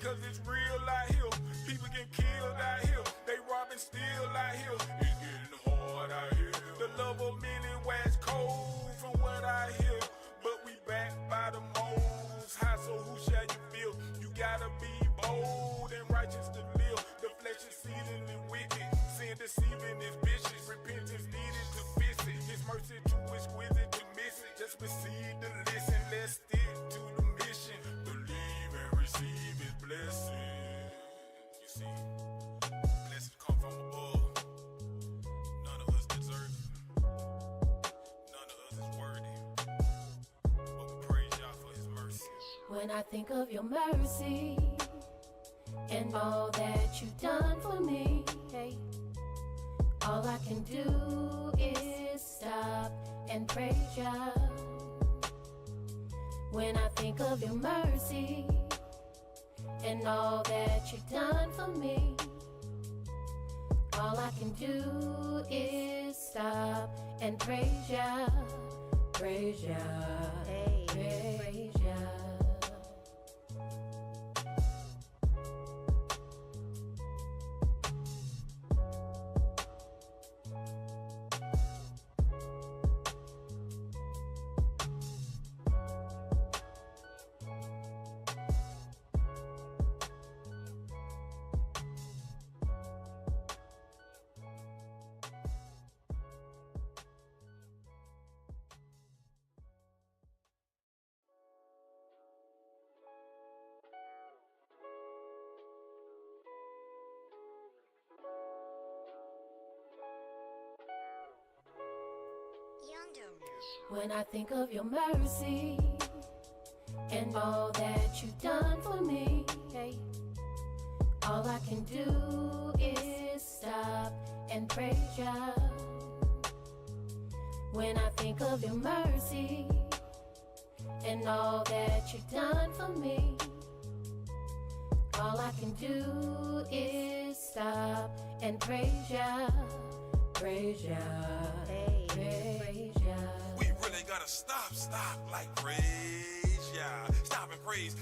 cause it's real out here. People get killed out here, they robbing still out here. It's getting hard out here. The love of many wax cold from what I hear. But we back by the most high, so who shall you feel? You gotta be bold and righteous to live. The flesh is seething and wicked, sin deceiving is vicious. Repentance needed to fix it. His mercy too exquisite to miss it. Just receive the listen, let's stick to the mission. Believe and receive his blessing. You see, blessings come from above. None of us deserve it. None of us is worthy. But we praise y'all for his mercy. When I think of your mercy and all that you've done for me, hey, all I can do is stop and praise ya. When I think of your mercy and all that you've done for me, all I can do is stop and praise ya, praise ya, hey, praise ya. When I think of your mercy and all that you've done for me, hey, all I can do is stop and praise ya. When I think of your mercy and all that you've done for me, all I can do is stop and praise ya, praise ya, hey, praise ya. We really gotta stop like praise ya. Stop and praise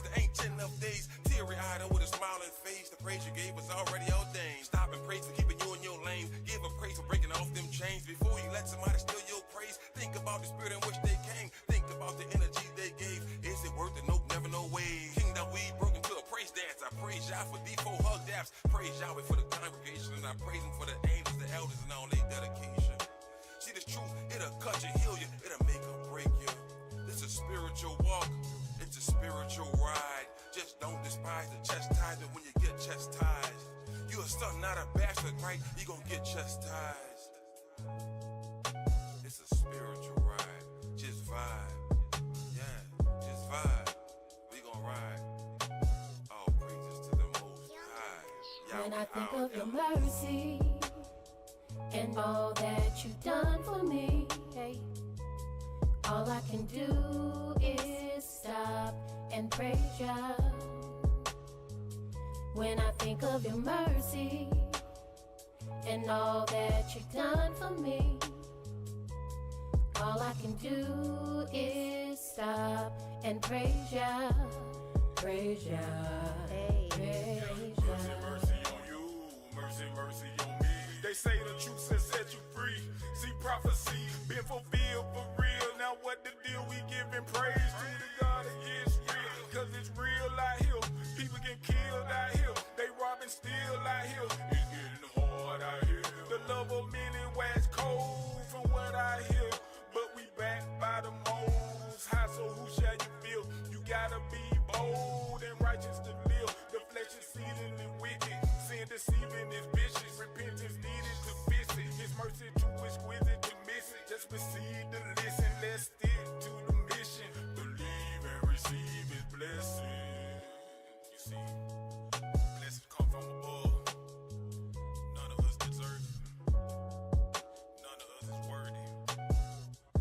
the ancient of days. Teary-eyed and with a smiling face, the praise you gave was already ordained. Stop and praise for keeping you in your lane. Give a praise for breaking off them chains. Before you let somebody steal your praise, think about the spirit in which they came. Think about the energy they gave. Is it worth it? Nope, never, no way. Kingdom we broke into a praise dance. I praise y'all for D4 hug daps. Praise Yahweh for the congregation, and I praise him for the angels, the elders, and all their dedication. See, this truth, it'll cut you, heal you, it'll make or break you. This is a spiritual walk, it's a spiritual ride. Just don't despise the chastisement when you get chastised. You a son, not a bastard, right? You gon' get chastised. It's a spiritual ride, just vibe. Yeah, just vibe. We gon' ride. All praises to the Most High. When I think of your mercy and all that you've done for me, hey, all I can do is stop and praise ya. When I think of your mercy and all that you've done for me, all I can do is stop and praise ya, praise ya, hey, praise ya. Mercy, mercy on you, mercy, mercy on me. They say the truth has set you free. See, prophecy been fulfilled for real. Now what the deal? We giving praise to the God of Yisrael, cause it's real out here. People get killed out here, they robbing still out here. It's getting hard out here. The love of many wax cold from what I hear. But we back by the most high, so who shall you feel? You gotta be bold and righteous to live. The flesh is seething and wicked, sin deceiving is vicious. Repentance needed to fix it. His mercy too exquisite to miss it. Just receive the listen, let's stick to the mission. Believe and receive his blessing. You see, blessings come from above. None of us deserve it. None of us is worthy.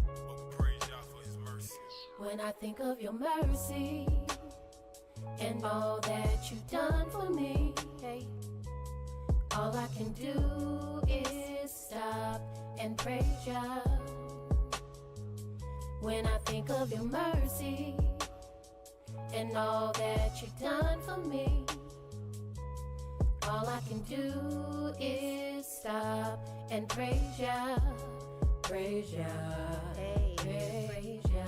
But we praise y'all for his mercy. When I think of your mercy and all that you've done for me, hey, all I can do is stop and praise ya. When I think of your mercy and all that you've done for me. All I can do is stop and praise ya, praise ya, praise ya.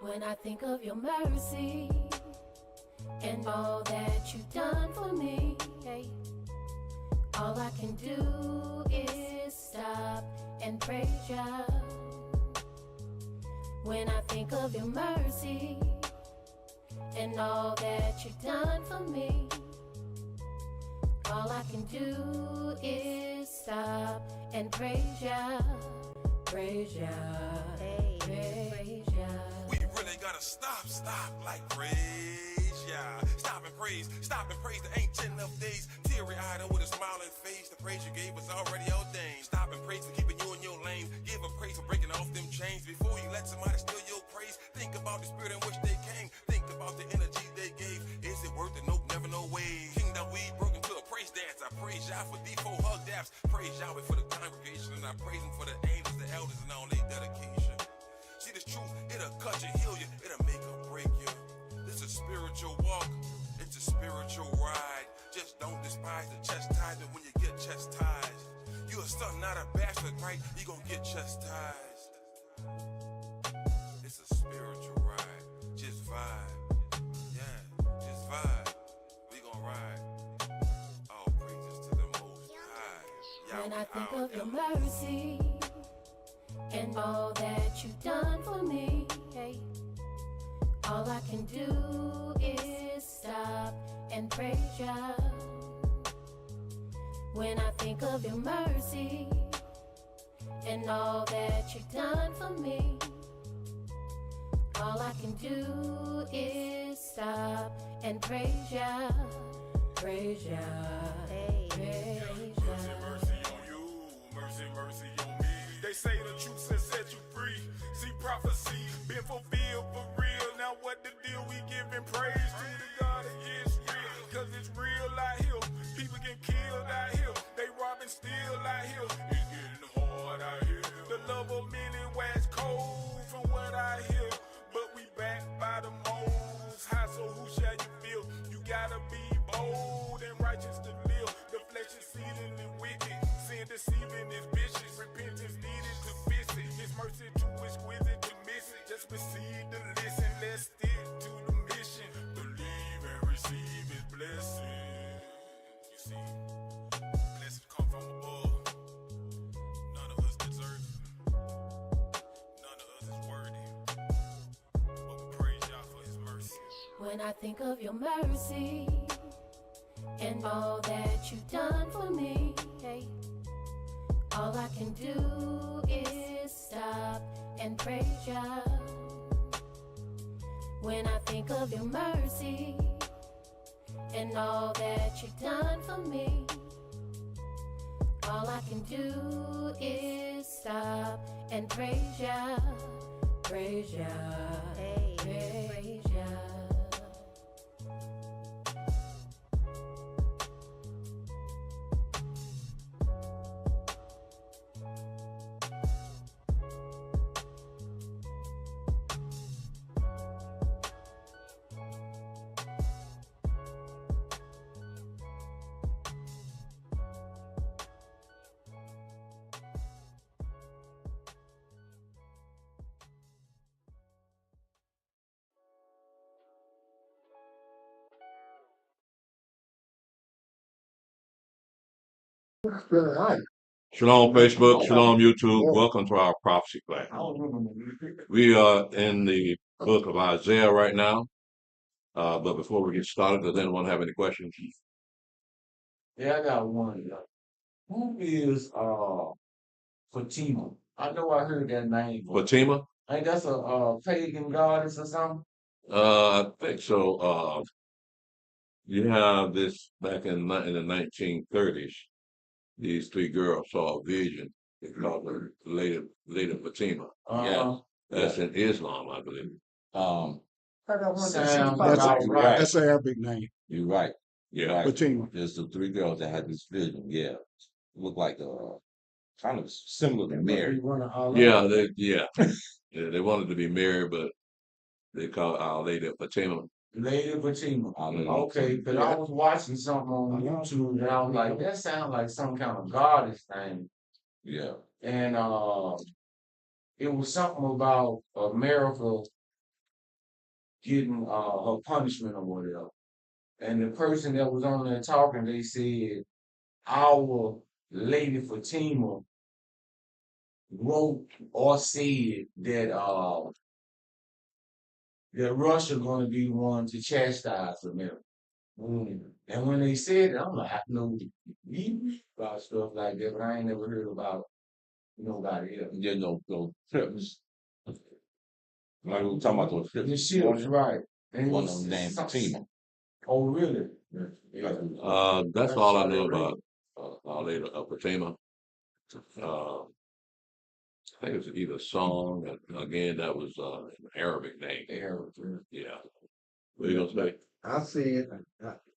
When I think of your mercy and all that you've done for me, all I can do is stop and praise ya. When I think of your mercy and all that you've done for me, all I can do is stop and praise ya, praise ya, praise ya. We really gotta stop, like praise, yeah. Stop and praise the ancient of days. Teary-eyed with a smiling face, the praise you gave was already ordained. Stop and praise for keeping you in your lane. Give a praise for breaking off them chains. Before you let somebody steal your praise, think about the spirit in which they came. Think about the energy they gave. Is it worth it? Nope, never, no way. Kingdom we broke into a praise dance. I praise y'all for D4 hug daps. Praise Yahweh for the congregation, and I praise him for the angels, the elders, and all their dedication. See this truth, it'll cut you, heal you, it'll make or break you. This is a spiritual walk, it's a spiritual ride. Just don't despise the chastisement when you get chastised. You a son, not a bastard, right? You gonna get chastised. It's a spiritual ride, just vibe. Yeah, just vibe. We gonna ride. All praises to the Most High. When I think of your mercy and all that you've done for me, all I can do is stop and praise ya. When I think of your mercy and all that you've done for me, all I can do is stop and praise ya, praise ya, praise ya. Mercy on you, mercy on me. They say the truth has set you free. See prophecy been fulfilled for real. Now what the deal? We giving praise to the God of Yisrael, cause it's real out here. People get killed out here. They robbing still out here. It's getting hard out here. The love of many wax cold from what I hear. But we backed by the Most High, so who shall you feel? You gotta be bold and righteous to live. The flesh is seething and wicked. Sin deceiving is vicious. Repentance needed to fix it. His mercy too exquisite to miss it. Just proceed to listen. Let's stick to the mission. Believe and receive his blessing. You see, blessings come from above. None of us deserve it. None of us is worthy. But we praise y'all for his mercy. When I think of your mercy and all that you've done for me, all I can do is stop and praise ya. When I think of your mercy and all that you've done for me, all I can do is stop and praise ya, praise ya, praise ya. Shalom Facebook, Shalom YouTube. Welcome to our prophecy class. We are in the book of Isaiah right now. But before we get started, does anyone have any questions? Yeah, I got one. Who is Fatima? I know I heard that name. Fatima? I think that's a pagan goddess or something. I think so. You have this back in the 1930s. These three girls saw a vision. They called her Lady Fatima. Uh-huh. That's in Islam, I believe. I got one that Sounds sounds about about right. That's an Arabic name. You're right. Yeah. Right. Fatima. There's the three girls that had this vision. Yeah. Look like kind of similar to Mary. Yeah, they wanted to be married, but they called Our Lady of Fatima. Lady Fatima. Mhm. Okay, because I was watching something on YouTube and I was like, that sounds like some kind of goddess thing. Yeah. And it was something about America getting her punishment or whatever. And the person that was on there talking, they said, our Lady Fatima wrote or said that Russia going to be the one to chastise America. And when they said it, I'm like, I know about stuff like that, but I ain't never heard about nobody else. Yeah, no trips. Like we were talking about those trips. The ships, right. And One of them named Fatima. Oh, really? Yeah. That's all I know about Our Lady of Fatima. I think it was either song, and again, that was an Arabic name. Yeah. What are you gonna say? I see it.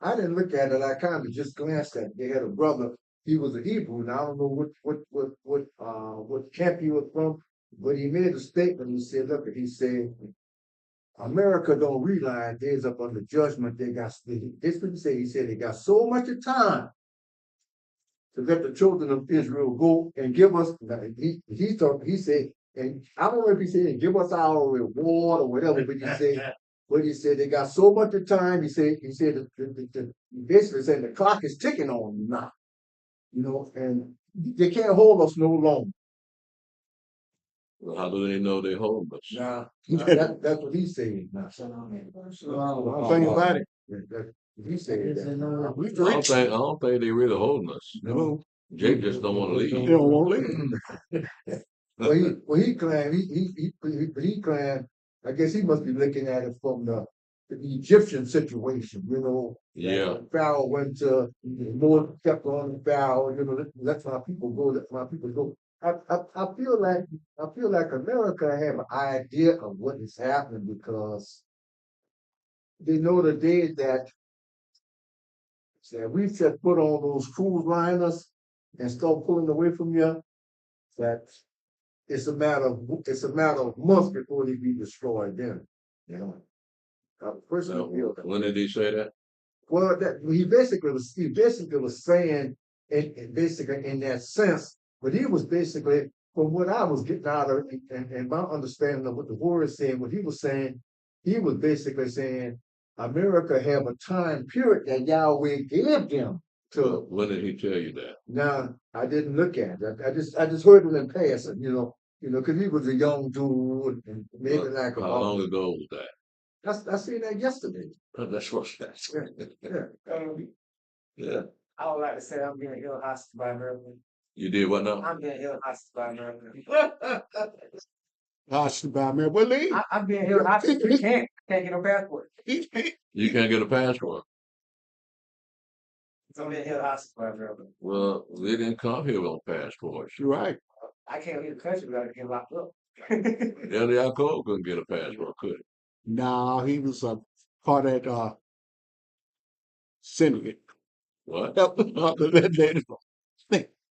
I didn't look at it. I kind of just glanced at it. They had a brother. He was a Hebrew, and I don't know what camp he was from, but he made a statement. He said, "Look," he said, "America don't realize there's up under judgment. They got this. What he said. He said they got so much time to let the children of Israel go and give us." He said, and I don't know if he said give us our reward or whatever, but he said. But he said they got so much time. He said basically saying the clock is ticking on them now, and they can't hold us no longer. Well, how do they know they hold us? Now that's what he's saying. Now, One thing about it, he said that. I don't think they really holding us. no, Jake just don't want to they leave. don't want to leave. He claimed he claimed. I guess he must be looking at it from the Egyptian situation, Yeah. Pharaoh went to more kept on Pharaoh, that's why people go, that's why people go. I feel like America have an idea of what is happening because they know the day that we just put on those cruise liners and start pulling away from you, that it's a matter of months before they be destroyed. Then, I personally feel that. When did he say that? Well, he basically was saying basically in that sense, but he was basically from what I was getting out of it and my understanding of what the word is saying, what he was saying, he was basically saying America have a time period that Yahweh gave them to. When did he tell you that? Now I didn't look at it. I just heard it in passing, because he was a young dude and maybe like How long ago was that? I seen that yesterday. That's what's that. Yeah. I would like to say I'm being ill hostage by America. You did what now? I'm being ill hostage by America. Well, leave. I'm being ill hostage. We can't get no passport. You can't get a passport. So I'm being ill hostage by America. Well, they didn't come here on passports. You're right. I can't leave the country without getting locked up. El Yaakov couldn't get a passport, could he? No, he was a part of that syndicate. What? That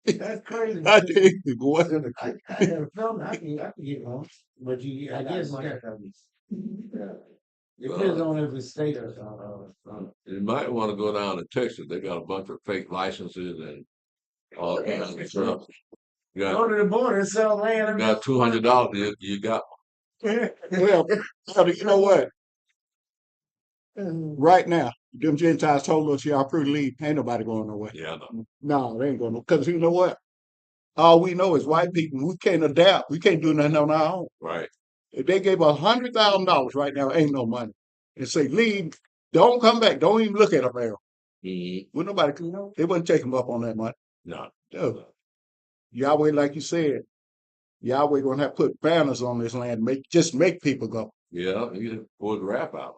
That's crazy. I think the boy. I never felt I can get one, but I guess it depends on if it's state or You might want to go down to Texas. They got a bunch of fake licenses and all kinds of stuff. You go to the border and sell land. got $200. You got Well, you know what? Right now, them Gentiles told us y'all free to leave. Ain't nobody going nowhere. Yeah, no. No, they ain't going nowhere. Because you know what? All we know is white people. We can't adapt. We can't do nothing on our own. Right. If they gave us $100,000 right now, ain't no money, and say leave, don't come back, don't even look at America. Mm-hmm. Nobody could know. They wouldn't take him up on that money. No. No. Yahweh, like you said, Yahweh gonna have to put banners on this land, make people go. Yeah, you pull the rap out.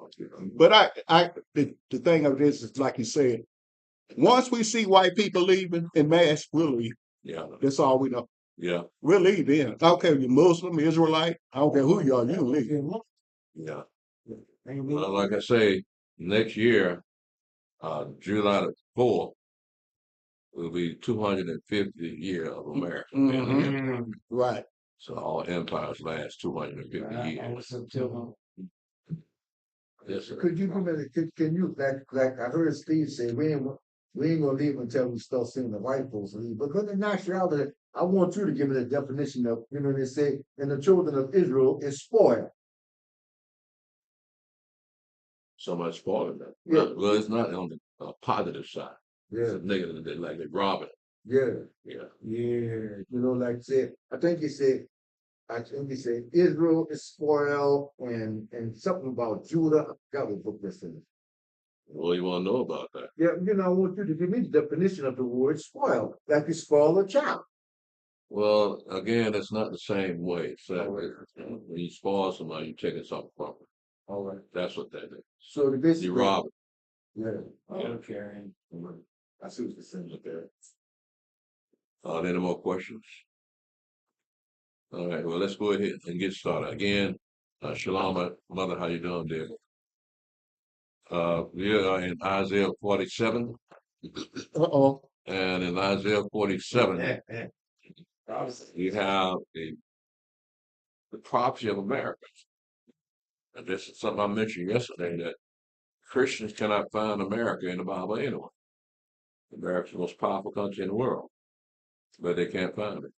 But the thing of this is like you said, once we see white people leaving in mass, we'll leave. Yeah. That's all we know. Yeah. We'll leave then. I don't care if you're Muslim, Israelite, I don't care who you are, you can leave. Yeah. Well, like I say, next year, July the 4th, will be 250 year of America. Mhm. Right. So all empires last 250 years. Yes, sir. Could you come in? Can you like I heard Steve say we ain't gonna leave until we start seeing the white folks leave. But in actuality, I want you to give me the definition of they say, and the children of Israel is spoiled. So much spoiling that. Yeah. Well, it's not on the positive side. It's Yeah, a negative, like they robbing. yeah, Yeah. yeah. Like I said, I think he said Israel is spoiled and something about Judah. I forgot what book this is. Well, you want to know about that? Yeah, I want you to give me the definition of the word spoiled, like you spoil a child. Well, again, it's not the same way. So when you spoil somebody, you're taking something from them. All right. That's what that is. So the basic. You rob it. Yeah. Yeah. Okay. I see what you're saying. Okay. Any more questions? All right. Well, let's go ahead and get started. Again, Shalom, mother, how you doing, dear? We are in Isaiah 47. Uh-oh. And in Isaiah 47, you have the prophecy of America. And this is something I mentioned yesterday, that Christians cannot find America in the Bible anyway. America's the most powerful country in the world, but they can't find it.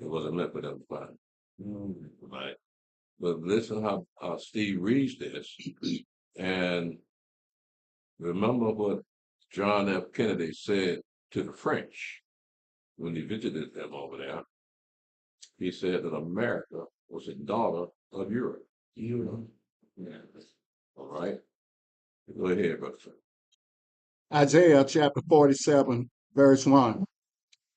It wasn't meant for them to find it. Right? But listen how Steve reads this, and remember what John F. Kennedy said to the French when he visited them over there. He said that America was a daughter of Europe. Europe. Yeah. All right. Go ahead, brother. Isaiah chapter 47, verse 1.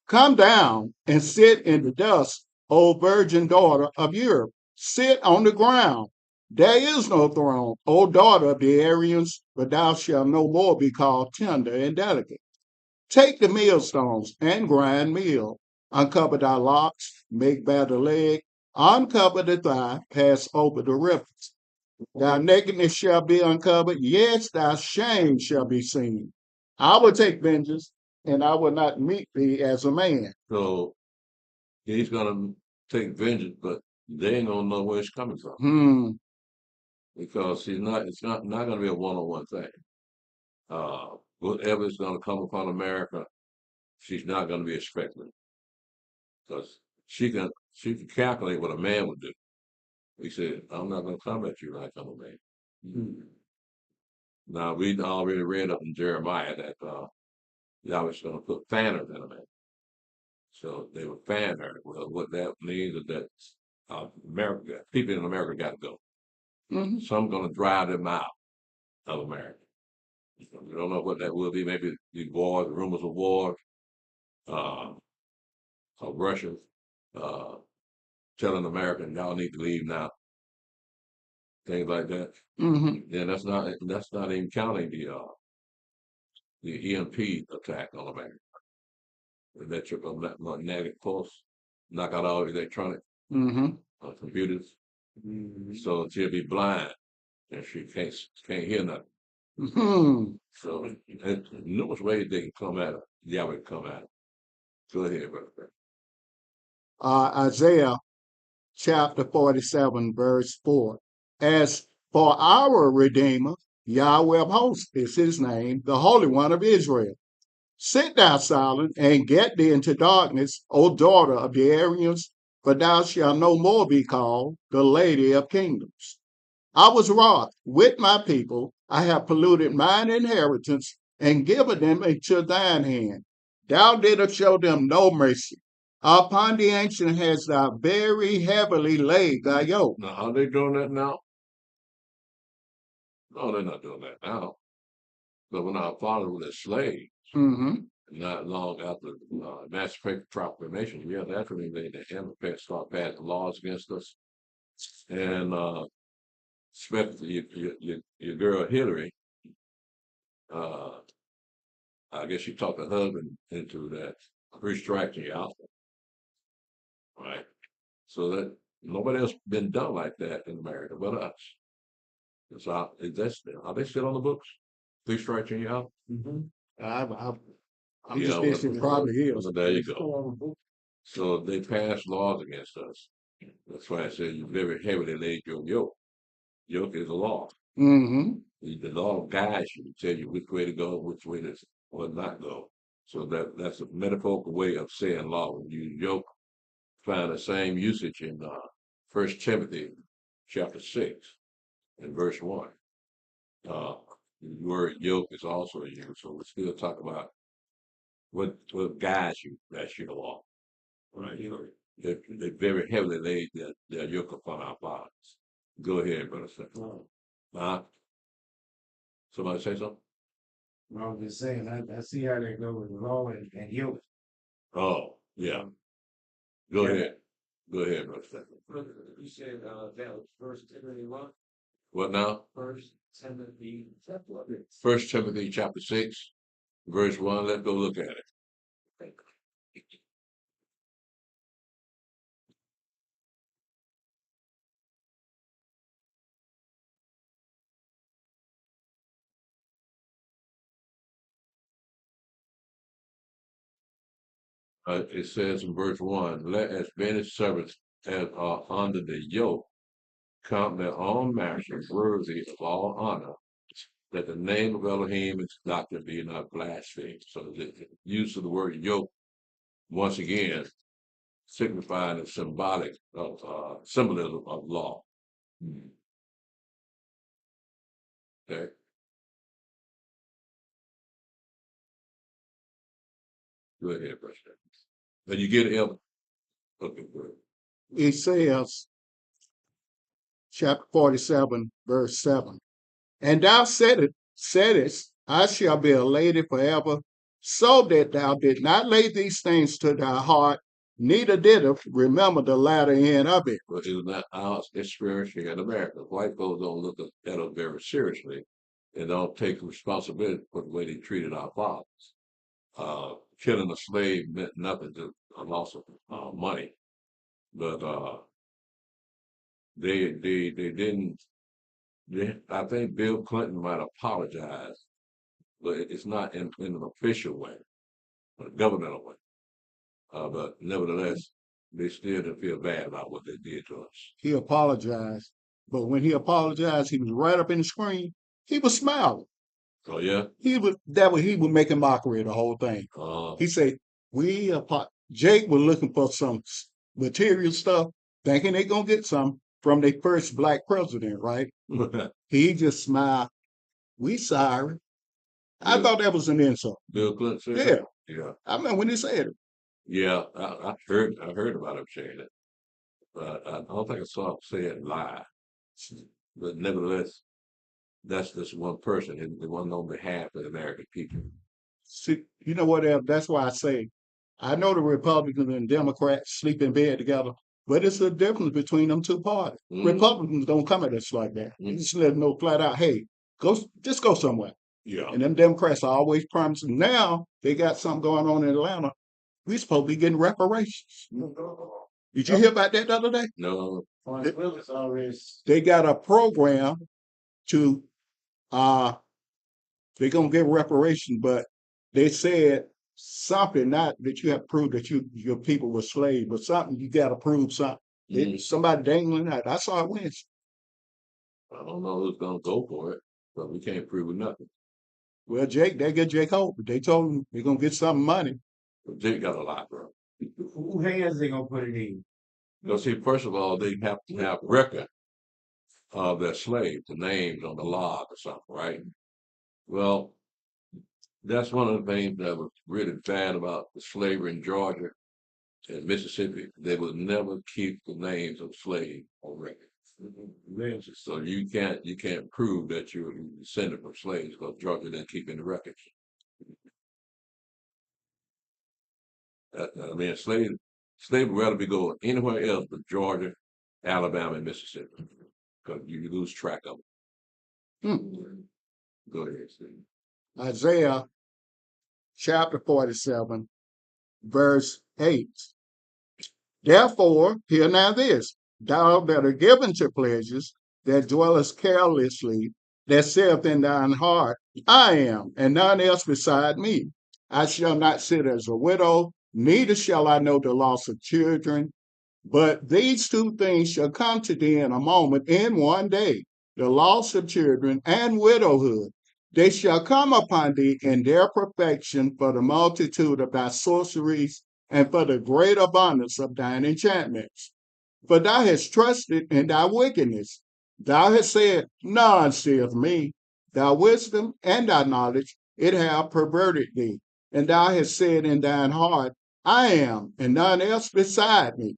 Come down and sit in the dust, O virgin daughter of Europe. Sit on the ground. There is no throne, O daughter of the Aryans, but thou shalt no more be called tender and delicate. Take the millstones and grind meal. Uncover thy locks, make bare the leg, uncover the thigh, pass over the ripples. Thy nakedness shall be uncovered, yes, thy shame shall be seen. I will take vengeance, and I will not meet thee as a man. So he's going to take vengeance, but they ain't going to know where it's coming from. Because it's not going to be a one-on-one thing. Whatever is going to come upon America, she's not going to be expecting. Because she can calculate what a man would do. He said, I'm not going to come at you like I'm a man. Now, we already read up in Jeremiah that Yahweh's going to put fanners in a man. So they would fan her. Well, what that means is that people in America got to go. Some going to drive them out of America. We don't know what that will be. Maybe the wars, rumors of wars, of Russia telling Americans y'all need to leave now. Things like that. Yeah, that's not even counting the EMP attack on America. That your magnetic pulse knock out all electronic computers. So she'll be blind and she can't hear nothing. So there's numerous ways they can come at her. Yahweh can come at her. Go ahead, brother. Isaiah chapter 47, verse 4. As for our Redeemer, Yahweh of hosts is his name, the Holy One of Israel. Sit thou silent and get thee into darkness, O daughter of the Aryans, for thou shalt no more be called the Lady of Kingdoms. I was wroth with my people. I have polluted mine inheritance and given them into thine hand. Thou didst show them no mercy. Upon the ancient hast thou very heavily laid thy yoke. Now, are they doing that now? No, they're not doing that now. But when our fathers were enslaved, Mm-hmm. not long after Emancipation Proclamation, yeah, that's when they start passing laws against us. And especially your girl Hillary, uh, I guess she talked her husband into that restriking you out, right? So that nobody else been done like that in America but us. So are they still on the books? Three strikes and you out? Mm-hmm. I'm Yeah, just guessing it probably is. well, there you go. So they passed laws against us. That's why I said you very heavily laid your yoke. Yoke is a law. Mm-hmm. The law guides you, tell you which way to go, which way to or not go. So that's a metaphorical way of saying law. When you yoke, find the same usage in First Timothy chapter 6 and verse 1. The word yoke is also used, so we still talk about what guides you. That's your law, right? They very heavily laid their yoke upon our fathers. Go ahead, brother. Huh? Somebody say something? I was just saying, I see how they go with law and yoke. Oh, yeah. Go Yeah. ahead. Go ahead, brother. You said that was First Timothy 1. What now? First Timothy. First Timothy chapter 6, verse 1. Let's go look at it. It says in verse 1, let as many servants as are under the yoke count their own masters worthy of all honor, that the name of Elohim and his doctrine be not blasphemed. So the use of the word yoke, once again, signifying the symbolic of symbolism of law. Okay. Go ahead, President. Then you get it. Okay, good. It says, chapter 47, verse 7. And thou saidest, I shall be a lady forever, so that thou did not lay these things to thy heart, neither didst remember the latter end of it. But it's not our experience here in America. White folks don't look at it very seriously and don't take responsibility for the way they treated our fathers. Killing a slave meant nothing to a loss of money, but they didn't. I think Bill Clinton might apologize, but it's not in an official way, a governmental way. But nevertheless, they still didn't feel bad about what they did to us. He apologized, but when he apologized, he was right up in the screen. He was smiling. So yeah, He was making mockery of the whole thing. He said, Jake was looking for some material stuff, thinking they gonna get some from their first black president, right? He just smiled. We sorry. I Bill, thought that was an insult. Bill Clinton said Yeah. that? Yeah. I remember when he said it. Yeah, I heard about him saying it, but I don't think I saw him say it live. But nevertheless, that's just one person, and the one on behalf of the American people. See, you know what, Al? That's why I say I know the Republicans and Democrats sleep in bed together, but it's a difference between them two parties. Republicans don't come at us like that. They just let them know flat out, hey, just go somewhere. Yeah. And them Democrats are always promising. Now they got something going on in Atlanta. We supposed to be getting reparations. Did you hear about that the other day? No. They got a program to they're gonna get reparations, but they said something not that you have to prove that your people were slaves, but something you got to prove something. Somebody dangling out. I saw it Wednesday. I don't know who's gonna go for it, but we can't prove nothing. Well, they get Jake Hope. They told him they're gonna get some money. But Jake got a lot, bro. Who hands they gonna put it in? Because see, first of all, they have to have record of their slaves, the names on the log or something, right? Well, that's one of the things that was really bad about the slavery in Georgia and Mississippi. They would never keep the names of slaves on record. So you can't prove that you're descended from slaves because Georgia didn't keep any records. I mean, slave would rather be going anywhere else but Georgia, Alabama, and Mississippi because you lose track of Hmm. them. Go ahead, Steve. Isaiah chapter 47, verse 8. Therefore, hear now this, thou that are given to pleasures, that dwellest carelessly, that saith in thine heart, I am, and none else beside me. I shall not sit as a widow, neither shall I know the loss of children. But these two things shall come to thee in a moment, in one day, the loss of children and widowhood. They shall come upon thee in their perfection for the multitude of thy sorceries and for the great abundance of thine enchantments. For thou hast trusted in thy wickedness. Thou hast said, None seeth me. Thy wisdom and thy knowledge, it hath perverted thee. And thou hast said in thine heart, I am, and none else beside me.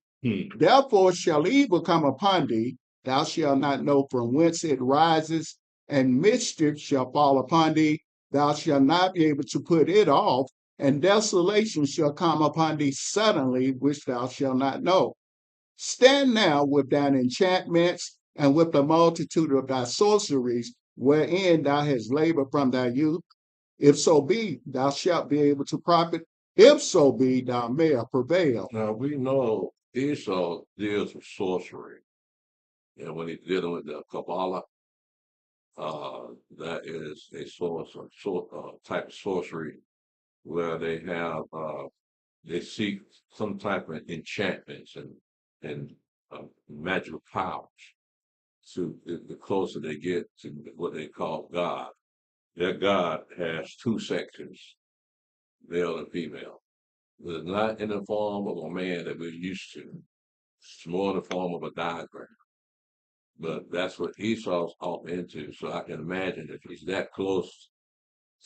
Therefore shall evil come upon thee, thou shalt not know from whence it rises, and mischief shall fall upon thee, thou shalt not be able to put it off, and desolation shall come upon thee suddenly, which thou shalt not know. Stand now with thine enchantments, and with the multitude of thy sorceries, wherein thou hast labored from thy youth. If so be, thou shalt be able to profit. If so be, thou mayest prevail. Now we know Esau deals with sorcery, and when he's dealing with the Kabbalah, that is a type of sorcery where they seek some type of enchantments and magical powers. To the closer they get to what they call God, their God has two sections, male and female. It's not in the form of a man that we're used to. It's more in the form of a diagram. But that's what Esau's off into. So I can imagine if he's that close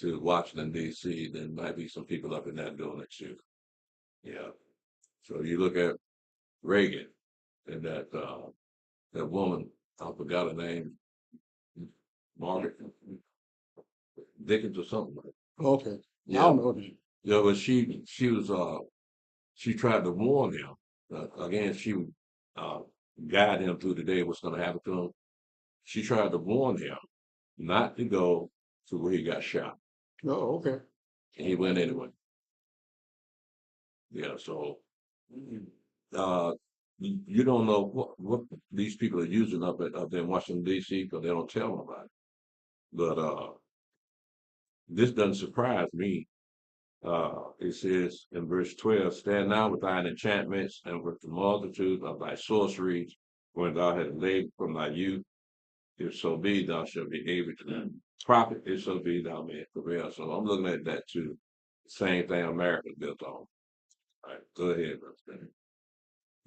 to Washington, D.C., then might be some people up in that building too. Yeah. So you look at Reagan and that woman, I forgot her name, Margaret Dickens or something like that. Okay. I Yeah. don't know that. Yeah, but she tried to warn him. Again, she would guide him through the day what's going to happen to him. She tried to warn him not to go to where he got shot. Oh, okay. And he went anyway. Yeah, so uh, you don't know what these people are using up there in Washington D.C. because they don't tell nobody. But this doesn't surprise me. It says in verse 12, stand now with thine enchantments and with the multitude of thy sorceries, when thou hast labored from thy youth. If so be, thou shalt be able to profit. If so be, thou mayest prevail. So I'm looking at that too. Same thing America built on. All right, go ahead, brother.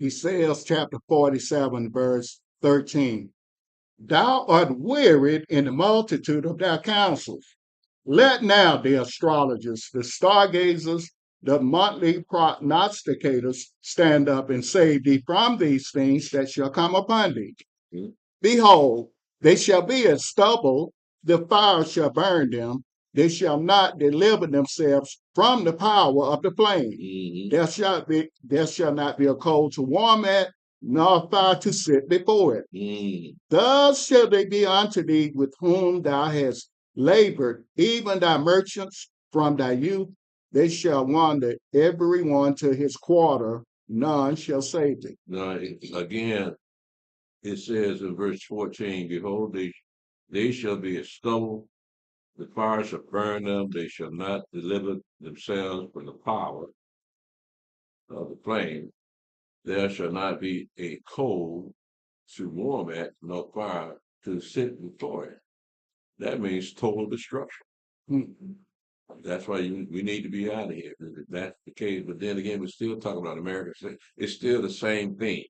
Isaiah chapter 47, verse 13. Thou art wearied in the multitude of thy counsels. Let now the astrologers, the stargazers, the monthly prognosticators stand up and save thee from these things that shall come upon thee. Mhm. Behold, they shall be as stubble, the fire shall burn them, they shall not deliver themselves from the power of the flame. Mhm. There shall not be a coal to warm at, nor a fire to sit before it. Mm. Thus shall they be unto thee with whom thou hast labored, even thy merchants from thy youth. They shall wander every one to his quarter, none shall save thee. Now, again, it says in verse 14, behold, they shall be as stubble, the fire shall burn them, they shall not deliver themselves from the power of the flame. There shall not be a coal to warm at, nor fire to sit before it. That means total destruction. Mm. That's why we need to be out of here. If that's the case. But then again, we're still talking about America. It's still the same thing.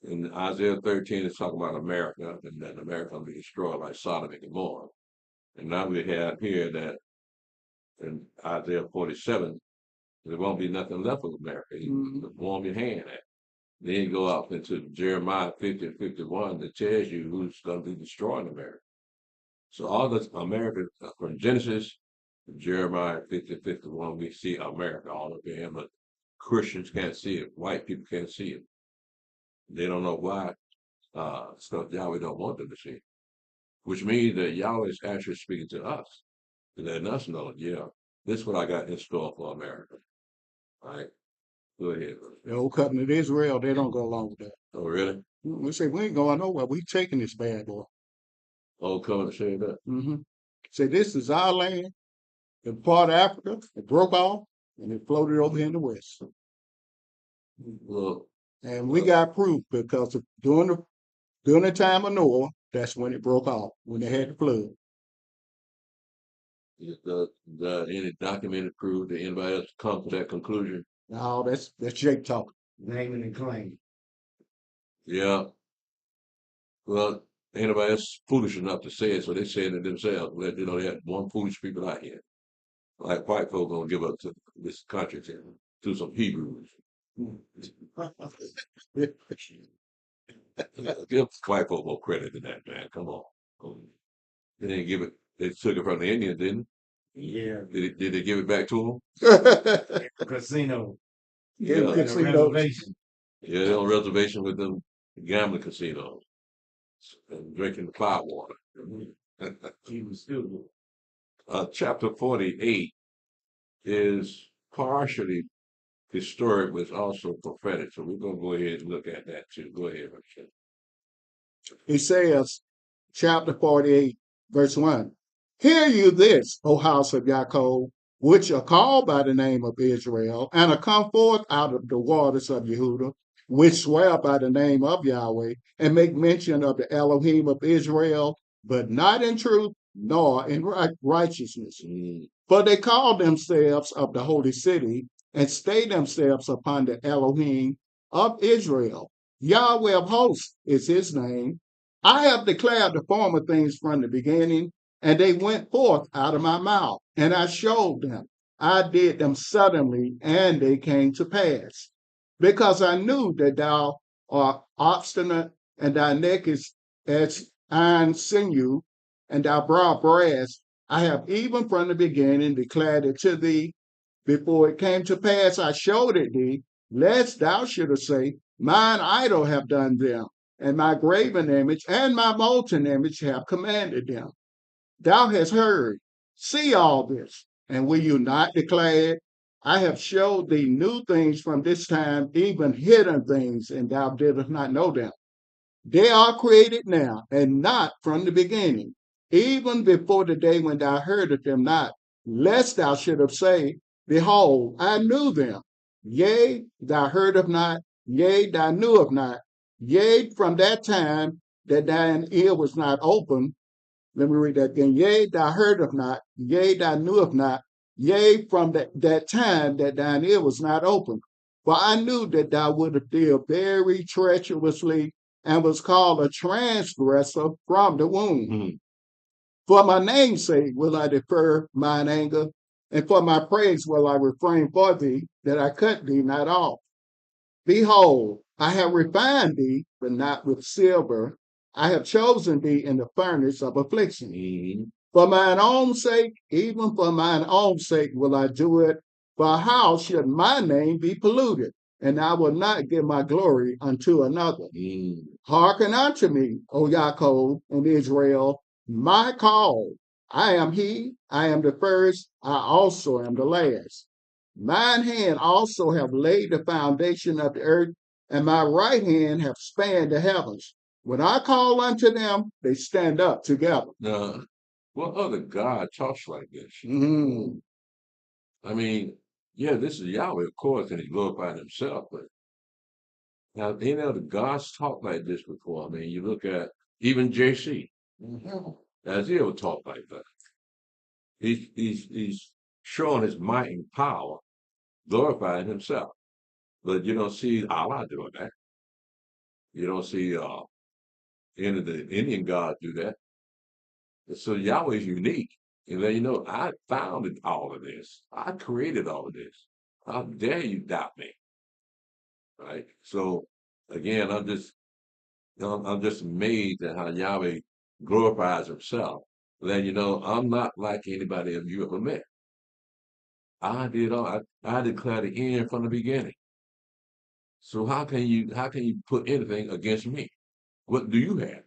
In Isaiah 13, it's talking about America, and that America will be destroyed like Sodom and Gomorrah. And now we have here that in Isaiah 47, there won't be nothing left of America. You warm your hand at. Then you go up into Jeremiah 50 and 51 that tells you who's going to be destroying America. So all this America, from Genesis to Jeremiah 50 and 51, we see America all up there, but Christians can't see it. White people can't see it. They don't know why. Stuff Yahweh don't want them to see, which means that Yahweh is actually speaking to us, and letting us know, yeah, this is what I got in store for America. All right, go ahead. The old covenant of Israel, they don't go along with that. Oh, really? We say we ain't going nowhere. We taking this bad boy. Old covenant said that. Say this is our land. The part of Africa, it broke off and it floated over here in the west. Look, And we got proof because during the time of Noah, that's when it broke off, when they had the flood. the any documented proof that anybody else come to that conclusion? Now that's Jake talking. Naming and claiming. Yeah. Well, anybody else foolish enough to say it, so they saying it themselves. Well, you know, they had one foolish people out here. Like white folk gonna give up to this country to some Hebrews. Give white folk more credit than that, man. Come on. They didn't give it. They took it from the Indians, didn't Yeah. they? Did they give it back to them? Casino. Yeah, Yeah. And a casinos. reservation. Yeah, they're on a reservation with them gambling casinos and drinking the cloud water. He was still good. Chapter 48 is partially historic, but it's also prophetic. So we're going to go ahead and look at that too. Go ahead, Richard. He says, chapter 48, verse 1. Hear you this, O house of Jacob, which are called by the name of Israel, and are come forth out of the waters of Yehuda, which swear by the name of Yahweh, and make mention of the Elohim of Israel, but not in truth, nor in righteousness. For they call themselves of the holy city, and stay themselves upon the Elohim of Israel. Yahweh of hosts is his name. I have declared the former things from the beginning, and they went forth out of my mouth, and I showed them. I did them suddenly, and they came to pass. Because I knew that thou art obstinate, and thy neck is as iron sinew, and thy brow brass. I have even from the beginning declared it to thee. Before it came to pass, I showed it thee, lest thou shouldest say, mine idol have done them, and my graven image and my molten image have commanded them. Thou hast heard, see all this, and will you not declare it? I have showed thee new things from this time, even hidden things, and thou didst not know them. They are created now, and not from the beginning, even before the day when thou heardest them not, lest thou shouldst say, behold, I knew them. Yea, thou heard of not, yea, thou knew of not. Yea, from that time that thine ear was not open. Let me read that again. Yea, thou heard of not, yea, thou knew of not. Yea, from that time that thine ear was not open. For I knew that thou wouldst deal very treacherously, and was called a transgressor from the womb. For my name's sake will I defer mine anger, and for my praise will I refrain for thee, that I cut thee not off. Behold, I have refined thee, but not with silver. I have chosen thee in the furnace of affliction. For mine own sake, even for mine own sake will I do it. For how should my name be polluted? And I will not give my glory unto another. Hearken unto me, O Jacob and Israel, my call. I am he, I am the first, I also am the last. Mine hand also have laid the foundation of the earth, and my right hand have spanned the heavens. When I call unto them, they stand up together. Now, what other God talks like this? I mean, yeah, this is Yahweh, of course, and he's glorifying himself, but now any other gods talk like this before? I mean, you look at even JC. Has he ever talked like that? He's showing his might and power, glorifying himself. But you don't see Allah doing that. You don't see any of the Indian gods do that. So Yahweh is unique. And let you know, I founded all of this. I created all of this. How dare you doubt me? Right? So again, I'm just amazed at how Yahweh glorifies himself. Then I'm not like anybody else you ever met. I did all I declared the end from the beginning. So how can you put anything against me? What do you have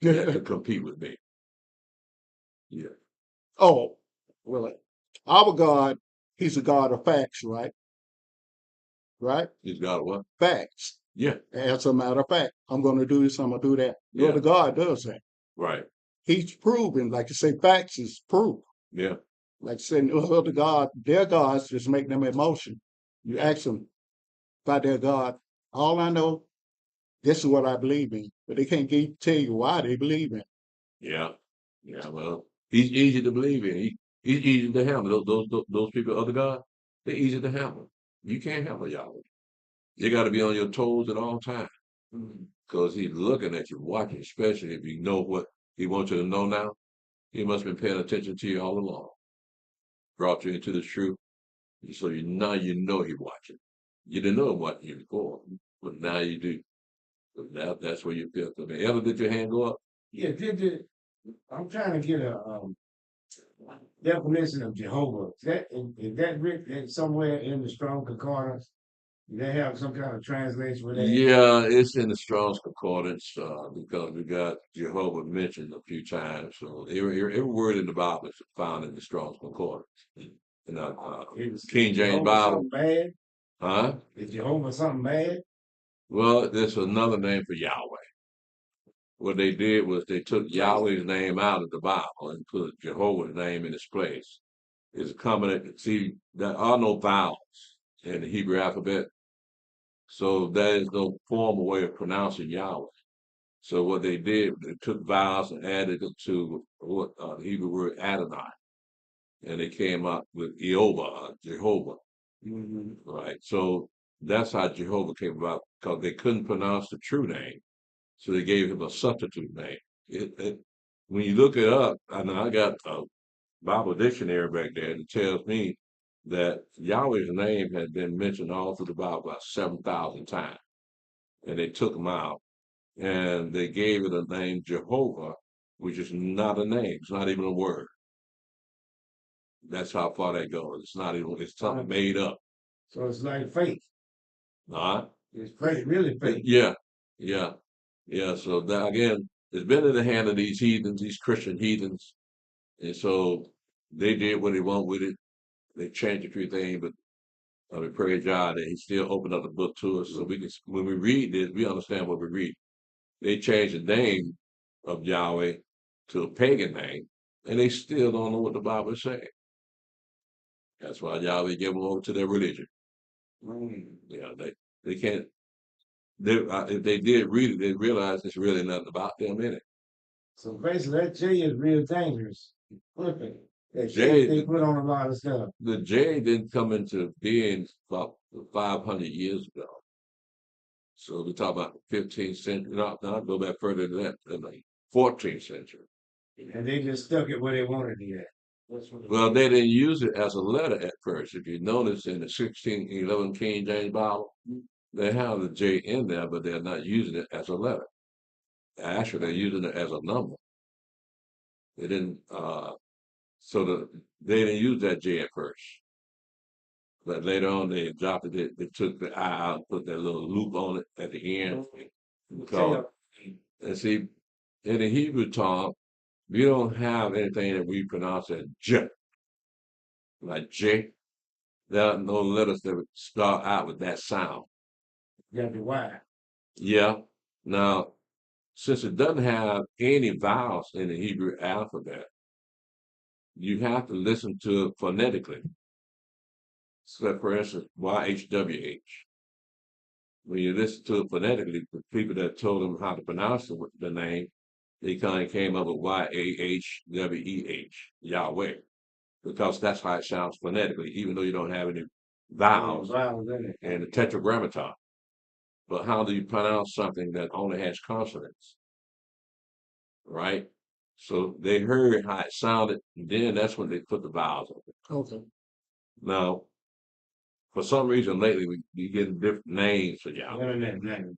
that could compete with me? Yeah, Oh, well, our God, he's a God of facts, right? Right? he's got what? Facts. Yeah, As a matter of fact, I'm going to do this, I'm going to do that. No yeah, other God does that. right. He's proven, like you say, facts is proof. Yeah, Like saying no other God, their gods just make them emotion. You ask them about their God. All I know, this is what I believe in. But they can't tell you why they believe in. yeah, yeah. Well, he's easy to believe in. He's easy to handle. Those people, other God, they're easy to handle. You can't handle Yahweh. You got to be on your toes at all times because he's looking at you, watching, especially if you know what he wants you to know now. He must have been paying attention to you all along, brought you into the truth. So now you know he's watching. You didn't know what you before, but now you do. But that's where you feel. So, ever did your hand go up? Yeah, I'm trying to get a definition of Jehovah. Is that written somewhere in the Strong Concordance? Do they have some kind of translation for that? Yeah, it's in the Strong's Concordance because we got Jehovah mentioned a few times. So every word in the Bible is found in the Strong's Concordance. In King James Jehovah Bible, something bad? huh? Is Jehovah something bad? Well, there's another name for Yahweh. What they did was they took Yahweh's name out of the Bible and put Jehovah's name in its place. It's a combination. See, there are no vowels in the Hebrew alphabet, so there is no formal way of pronouncing Yahweh. So what they did, they took vowels and added it to what the Hebrew word Adonai, and they came up with Jehovah. Right. So that's how Jehovah came about because they couldn't pronounce the true name, so they gave him a substitute name. When you look it up, I know I got a Bible dictionary back there that tells me that Yahweh's name had been mentioned all through the Bible about 7,000 times, and they took him out and they gave it a name Jehovah, which is not a name. It's not even a word. That's how far that goes. It's not even. It's something made up. So it's like fake. All It's fake, really right. fake. Yeah. Yeah. Yeah. So that again, it's been in the hand of these heathens, these Christian heathens, and so they did what they want with it. They changed a few things, but we praise God that He still opened up the book to us, so we can. When we read this, we understand what we read. They changed the name of Yahweh to a pagan name, and they still don't know what the Bible is saying. That's why Yahweh gave them over to their religion. Yeah, they can't. If they did read it, they realize it's really nothing about them in it. So basically, that J is real dangerous. Flipping. That J, they put on a lot of stuff. the J didn't come into being about 500 years ago. So we talk about the 15th century. No, I'll go back further than that, than the 14th century. And they just stuck it where they wanted it at. Well, they didn't use it as a letter at first. If you notice in the 1611 King James Bible, they have the J in there, but they're not using it as a letter. Actually, they're using it as a number. They didn't, they didn't use that J at first. But later on, they adopted it. They took the I out, put that little loop on it at the end. Because, and see, in the Hebrew tongue, we don't have anything that we pronounce as J, like J. There are no letters that would start out with that sound. You got the Y. Yeah. Now, since it doesn't have any vowels in the Hebrew alphabet, you have to listen to it phonetically. So, for instance, YHWH. When you listen to it phonetically, the people that told them how to pronounce the name, they kind of came up with YAHWEH, Yahweh, because that's how it sounds phonetically, even though you don't have any vowels and the tetragrammaton. But how do you pronounce something that only has consonants? Right? So they heard how it sounded, and then that's when they put the vowels on it. Okay. Now, for some reason lately we getting different names for Yahweh. Internet name.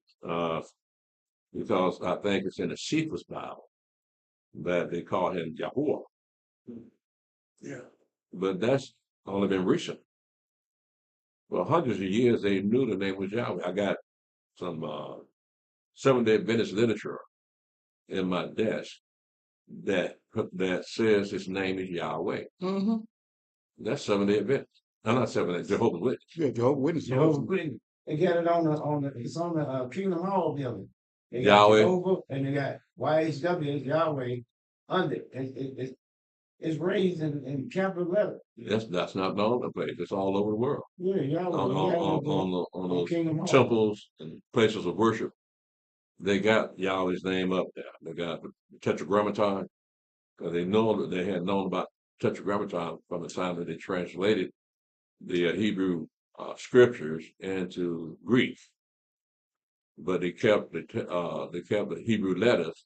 Because I think it's in the Cephas Bible that they call him Yahuwah. Yeah. But that's only been recent. For hundreds of years, they knew the name was Yahweh. I got some Seventh-day Adventist literature in my desk that says his name is Yahweh. Mm-hmm. That's Seventh-day Adventist. I'm not Seventh-day Jehovah's Witness. Yeah, Jehovah's Witness. Jehovah's Witness. They got it on the it's on the Kingdom Hall building. They got Yahweh. Jehovah and they got YHW Yahweh under it. It's raised in capital letter. That's not the only place. It's all over the world. Yeah, Yahweh. On those Kingdom Hall. temples and places of worship, they got Yahweh's name up there. They got the Tetragrammaton, because they know that they had known about Tetragrammaton from the time that they translated the Hebrew scriptures into Greek, but they kept the Hebrew letters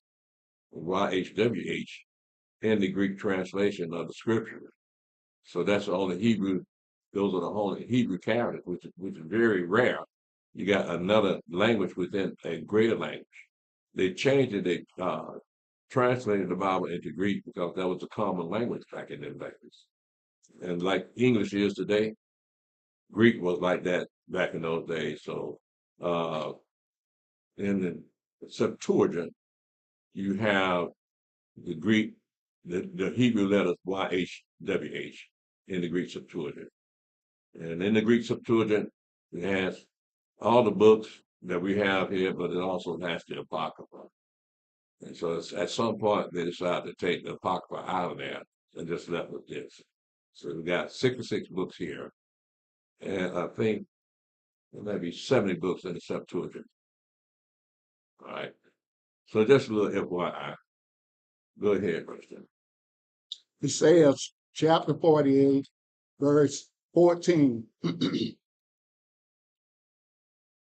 YHWH in the Greek translation of the scriptures. So that's the only Hebrew. Those are the only Hebrew characters, which is very rare. You got another language within a greater language. They changed it. They translated the Bible into Greek because that was a common language back in them days. And like English is today, Greek was like that back in those days. So in the Septuagint, you have the Greek, the Hebrew letters YHWH in the Greek Septuagint. And in the Greek Septuagint, it has all the books that we have here, but it also has the Apocrypha. And so at some point, they decided to take the Apocrypha out of there and just left with this. So we got 66 books here. And I think there may be 70 books in the Septuagint. All right. So just a little FYI. Go ahead, Christian. Isaiah chapter 48, verse 14.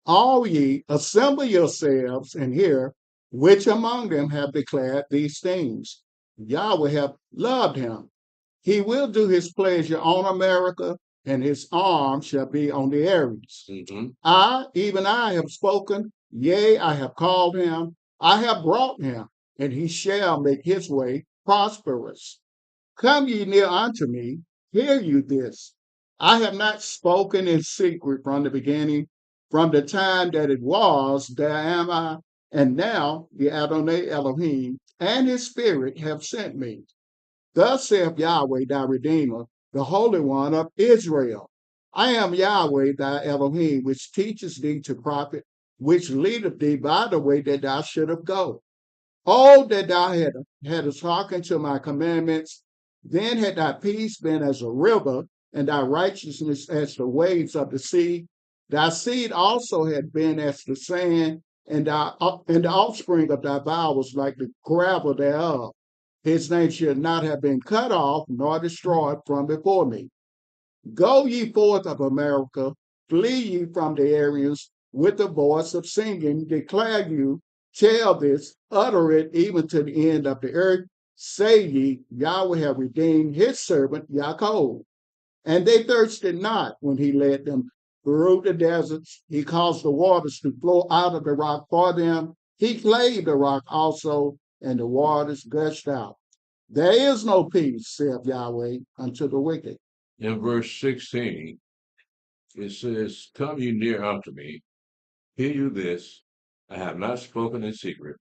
All ye, assemble yourselves and hear, which among them have declared these things. Yahweh have loved him. He will do his pleasure on America, and his arm shall be on the Aries. Mm-hmm. I, even I, have spoken, yea, I have called him, I have brought him, and he shall make his way prosperous. Come ye near unto me, hear you this. I have not spoken in secret from the beginning, from the time that it was, there am I, and now the Adonai Elohim and his Spirit have sent me. Thus saith Yahweh thy Redeemer, the Holy One of Israel. I am Yahweh thy Elohim, which teaches thee to profit, which leadeth thee by the way that thou shouldest go. Oh, that thou hadst hearkened to my commandments, then had thy peace been as a river, and thy righteousness as the waves of the sea. Thy seed also had been as the sand, and the offspring of thy bowels like the gravel thereof. His name should not have been cut off nor destroyed from before me. Go ye forth of America, flee ye from the areas with the voice of singing, declare you, tell this, utter it even to the end of the earth. Say ye, Yahweh have redeemed his servant Yaakov. And they thirsted not when he led them through the deserts. He caused the waters to flow out of the rock for them. He clave the rock also, and the waters gushed out. There is no peace, saith Yahweh, unto the wicked. In verse 16, it says, come you near unto me, hear you this, I have not spoken in secret,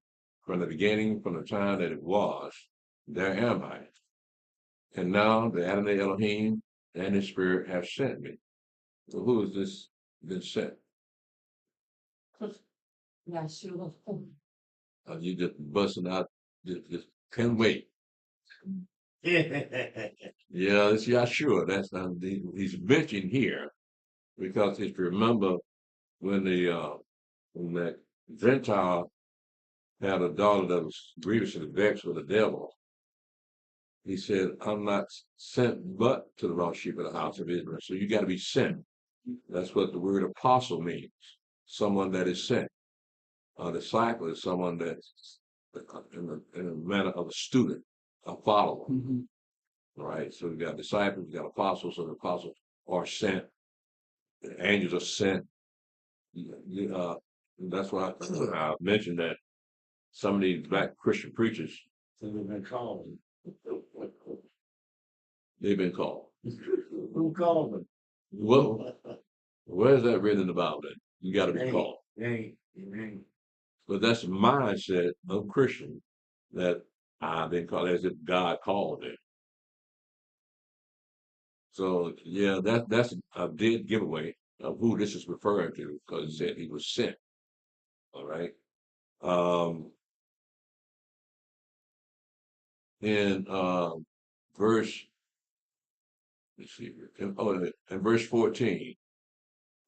from the beginning, from the time that it was, there am I. And now the Adonai Elohim and his Spirit have sent me. So who is this been sent? Yeshua. You just busting out, just can't wait. Yeah, it's Yeshua. That's he's mentioned here because if you remember when when that Gentile had a daughter that was grievously vexed with the devil, he said, I'm not sent but to the lost sheep of the house of Israel. So you got to be sent. That's what the word apostle means. Someone that is sent. A disciple is someone that's in the manner of a student, a follower. Right? So we got disciples, we got apostles, so the apostles are sent. The angels are sent. That's why I mentioned that some of these black Christian preachers, they've been called. they've been called. Who called them? Well, where's that written in the Bible? That you got to be called. It ain't. But that's the mindset of Christian that I've been called as if God called it. So yeah, that's a dead giveaway of who this is referring to because it said he was sent. All right. In verse, let's see here. In verse 14,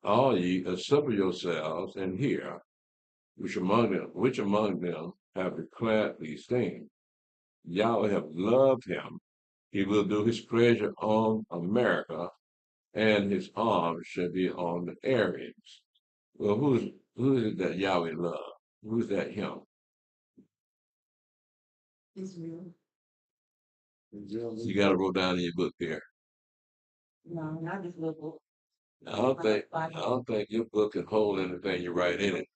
all ye assemble yourselves and hear, which among them have declared these things. Yahweh have loved him. He will do his pleasure on America, and his arm shall be on the Aryans. Well, who is it that Yahweh love? Who's that him? Israel. You got to wrote down in your book there. No, not this little book. I don't think your book can hold anything you write in it.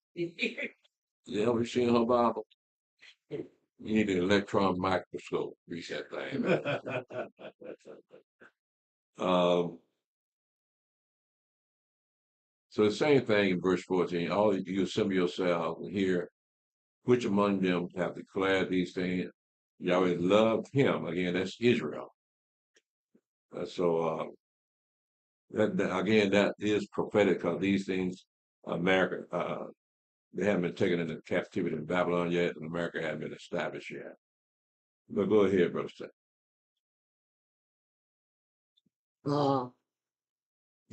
You ever seen her Bible? You need an electron microscope. Read that thing. So the same thing in verse 14. All you assemble yourselves and hear, which among them have declared these things. Yahweh loved him. Again, that's Israel. So that is prophetic because these things, America, they haven't been taken into captivity in Babylon yet, and America hasn't been established yet. But go ahead, Brother Seth.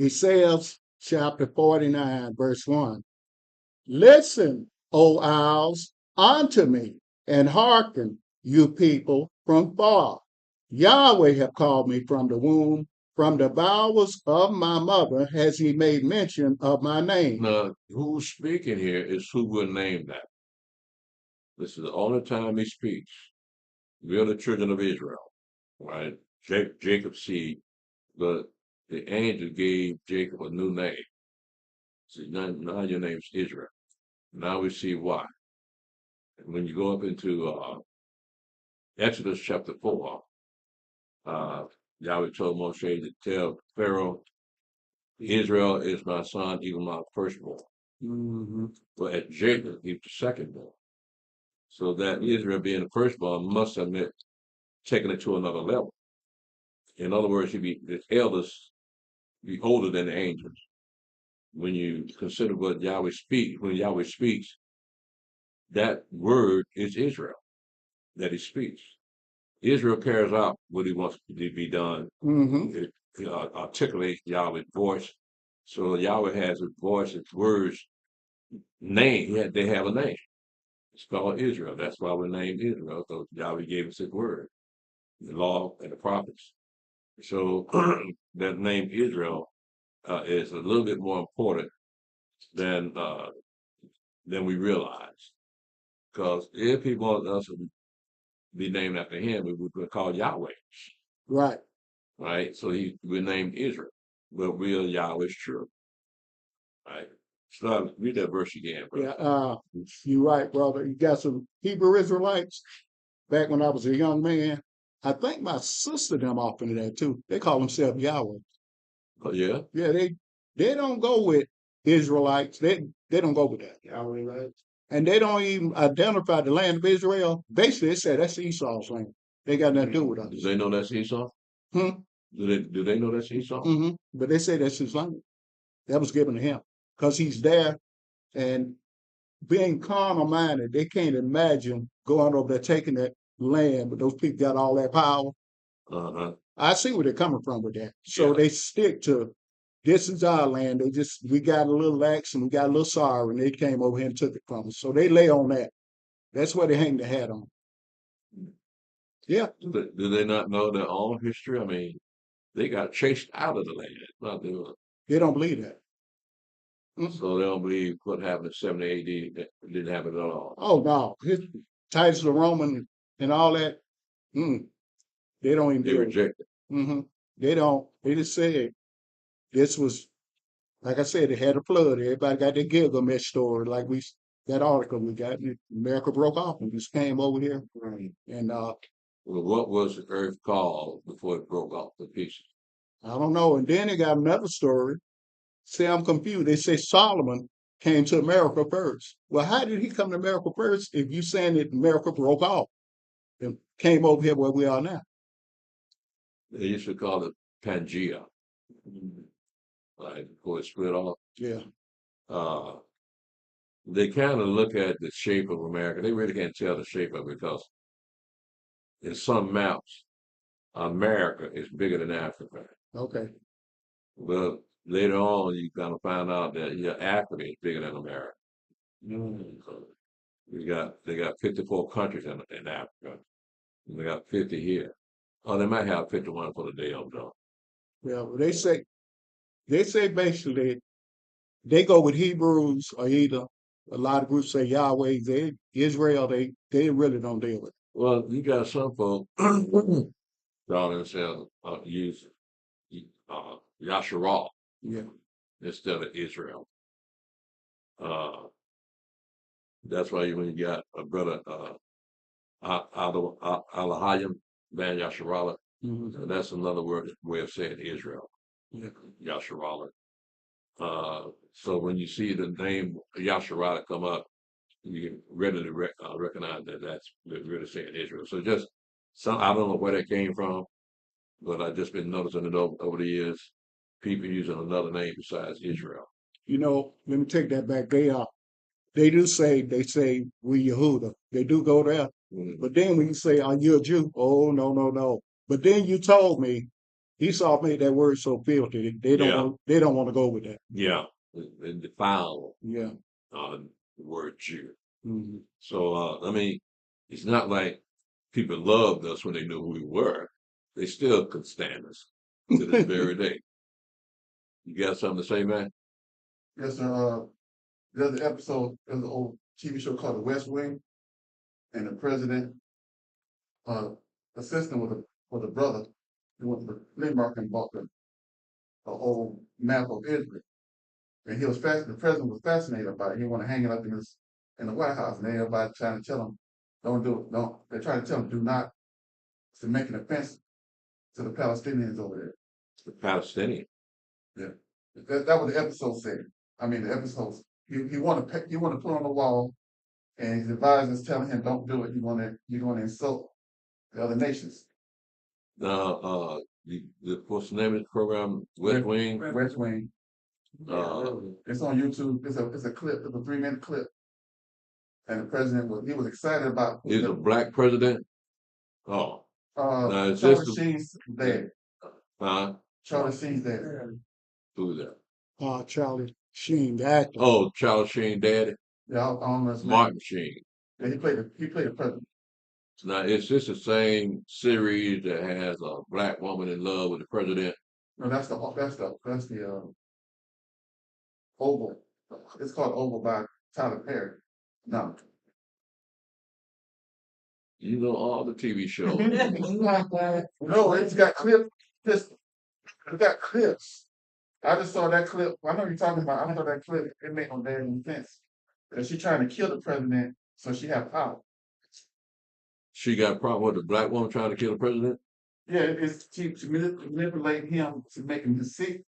Isaiah chapter 49, verse 1. Listen, O isles, unto me, and hearken, you people from far. Yahweh have called me from the womb, from the bowels of my mother has he made mention of my name. Now, who's speaking here is who will name that. This is the only time he speaks. We are the children of Israel, right? Jacob's seed, but the angel gave Jacob a new name. So now your name's Israel. Now we see why. And when you go up into Exodus chapter 4, Yahweh told Moshe to tell Pharaoh, Israel is my son, even my firstborn. But at Jacob, he's the secondborn. So that Israel being the firstborn must have meant taking it to another level. In other words, the eldest be older than the angels. When you consider what Yahweh speaks, when Yahweh speaks, that word is Israel that he speaks. Israel carries out what he wants to be done. It articulates Yahweh's voice. So Yahweh has his voice, his words, name. They have a name. It's called Israel. That's why we're named Israel. So Yahweh gave us his word, the law and the prophets. So that name Israel is a little bit more important than we realize. Because if he wants us to be named after him, we would call Yahweh. Right. Right? So we're named Israel. But we are Yahweh's children. Right? So read that verse again, brother. Yeah, you're right, brother. You got some Hebrew Israelites. Back when I was a young man, I think my sister them off into that too. They call themselves Yahweh. Oh, yeah? Yeah, they don't go with Israelites. They don't go with that. Yahweh, right? And they don't even identify the land of Israel. Basically, they say that's Esau's land. They got nothing to do with us. Do they know that's Esau? Hmm? Do they know that's Esau? But they say that's his land. That was given to him because he's there and being carnal minded, they can't imagine going over there taking that land, but those people got all that power. I see where they're coming from with that. So they stick to this is our land. We got a little lax and we got a little sorry, and they came over here and took it from us. So they lay on that. That's where they hang their hat on. Yeah. Do they not know their own history? I mean, they got chased out of the land. Not doing. They don't believe that. So they don't believe what happened in 70 AD that didn't happen at all. Oh no, Titus the Roman and all that. They don't even. They reject it. They don't. They just say this was like I said, it had a flood. Everybody got their Gilgamesh story, like that article we got. America broke off and just came over here. Right. And Well, what was the earth called before it broke off to pieces? I don't know. And then they got another story. See, I'm confused. They say Solomon came to America first. Well, how did he come to America first if you saying that America broke off and came over here where we are now? They used to call it Pangea. Like before it split off. Yeah. Uh, they kind of look at the shape of America. They really can't tell the shape of it because in some maps, America is bigger than Africa. Okay. But later on, you kind of find out that Africa is bigger than America. So they got 54 countries in Africa. And they got 50 here. Oh, they might have 51 for the day of though. Yeah. Well, they say basically they go with Hebrews or either a lot of groups say Yahweh. Israel. They really don't deal with it. Well, you got some folks calling themselves use Yasharal Yeah. instead of Israel. That's why when you got a brother Alahayim Ben Yasharala, Mhm. that's another way of saying Israel. Yeah. Yasharala. So when you see the name Yasharala come up, you can readily recognize that that's really saying Israel. So just I don't know where that came from, but I've just been noticing it over the years. People using another name besides Israel. You know, let me take that back. They do say we Yehuda. They do go there. Mm. But then when you say, "Are you a Jew?" Oh no, no, no. But then you told me Esau made that word so filthy. They don't Yeah. want. They don't want to go with that. Yeah, they defile Yeah. the word Jew. Mhm. So I mean, it's not like people loved us when they knew who we were. They still could stand us to this very day. You got something to say, man? Yes, sir. There's an episode, there's an old TV show called The West Wing, and the president, assistant with a brother, who went to the flea market and bought the old map of Israel. And the president was fascinated by it. He wanted to hang it up in the White House, and everybody trying to tell him, don't do it, don't. They're trying to tell him, do not, to make an offense to the Palestinians over there. The Palestinian. Yeah, that was the episode said. I mean, the episodes. He want to put on the wall, and his advisors telling him don't do it. You're going to insult the other nations. Now, what's the name of the program? West Wing. West Wing. It's on YouTube. It's a clip. It's a 3-minute clip, and the president was excited about. He's a black president. Oh, now is Charlie this Sheen's dad. Charlie Sheen's dad. Who's that? Charlie Sheen, the actor. Oh, Charles Sheen, daddy. Yeah, I don't know his name. Martin Sheen. Yeah, he played the president. Now, is this the same series that has a black woman in love with the president? No, that's the Oval. It's called Oval by Tyler Perry. No. You know all the TV shows. No, it's got clips. It's got clips. I just saw that clip. I know you're talking about. I saw that clip. It made no damn sense. Because she's trying to kill the president so she have power. She got a problem with the black woman trying to kill the president? Yeah, it's she manipulating him to make him sick,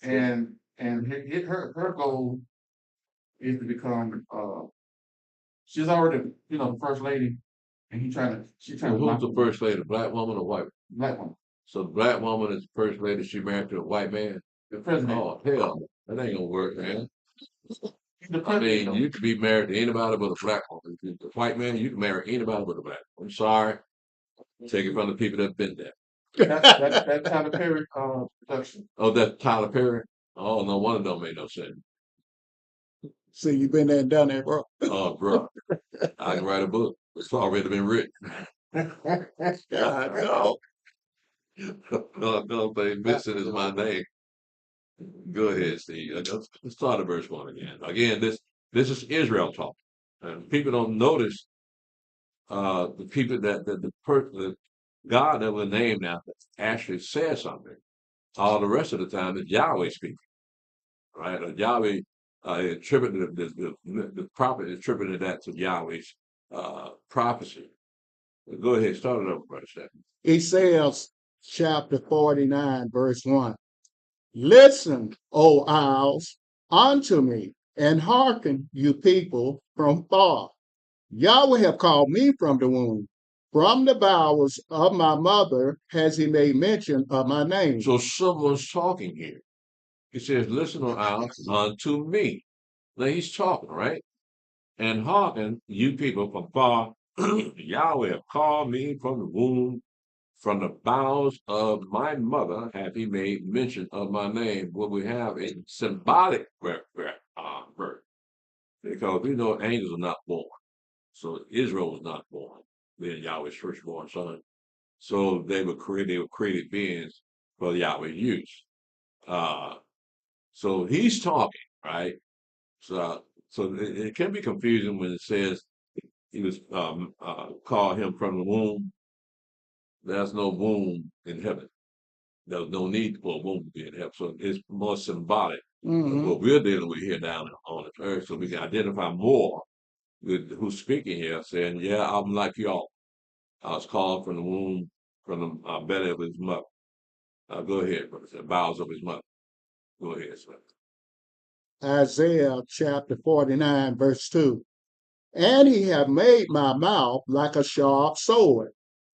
and her goal is to become. She's already the first lady, and she's trying Who's the first lady, black woman or white? Black woman. So the black woman is the first lady. She married to a white man. The president. Oh hell, that ain't gonna work, man. The I mean, president. you could be married to anybody but a black woman. The white man, you can marry anybody but a black woman. I'm sorry. Take it from the people that've been there. That's Tyler Perry production. Oh, that's Tyler Perry? Oh, no wonder don't make no sense. See, you've been there and done that, bro. Oh, bro. I can write a book. It's already been written. God, no. No, Vincent is my name. Go ahead, Steve. Let's start at verse 1 again. Again, this is Israel talk. And people don't notice the people the God that was named now actually says something. All the rest of the time is Yahweh speaking. right? Yahweh attributed the prophet attributed that to Yahweh's prophecy. Go ahead, start it over, Brother Stephen. Isaiah chapter 49, verse 1. Listen, O isles, unto me, and hearken, you people from far. Yahweh have called me from the womb. From the bowels of my mother has he made mention of my name. So someone's talking here. He says, listen, O isles, unto me. Now he's talking, right? And hearken, you people from far. Yahweh have called me from the womb. From the bowels of my mother hath he made mention of my name. What we have a symbolic birth, because we know angels are not born. So Israel was not born, being Yahweh's firstborn son. So they were created beings for Yahweh's use. So he's talking, right? So it can be confusing when it says he was called him from the womb. There's no womb in heaven. There's no need for a womb to be in heaven. So it's more symbolic of what we're dealing with here down on the earth. So we can identify more with who's speaking here, saying, yeah, I'm like y'all. I was called from the womb, from the belly of his mother. Go ahead, brother. The bowels of his mother. Go ahead, sir. Isaiah chapter 49, verse 2. And he hath made my mouth like a sharp sword.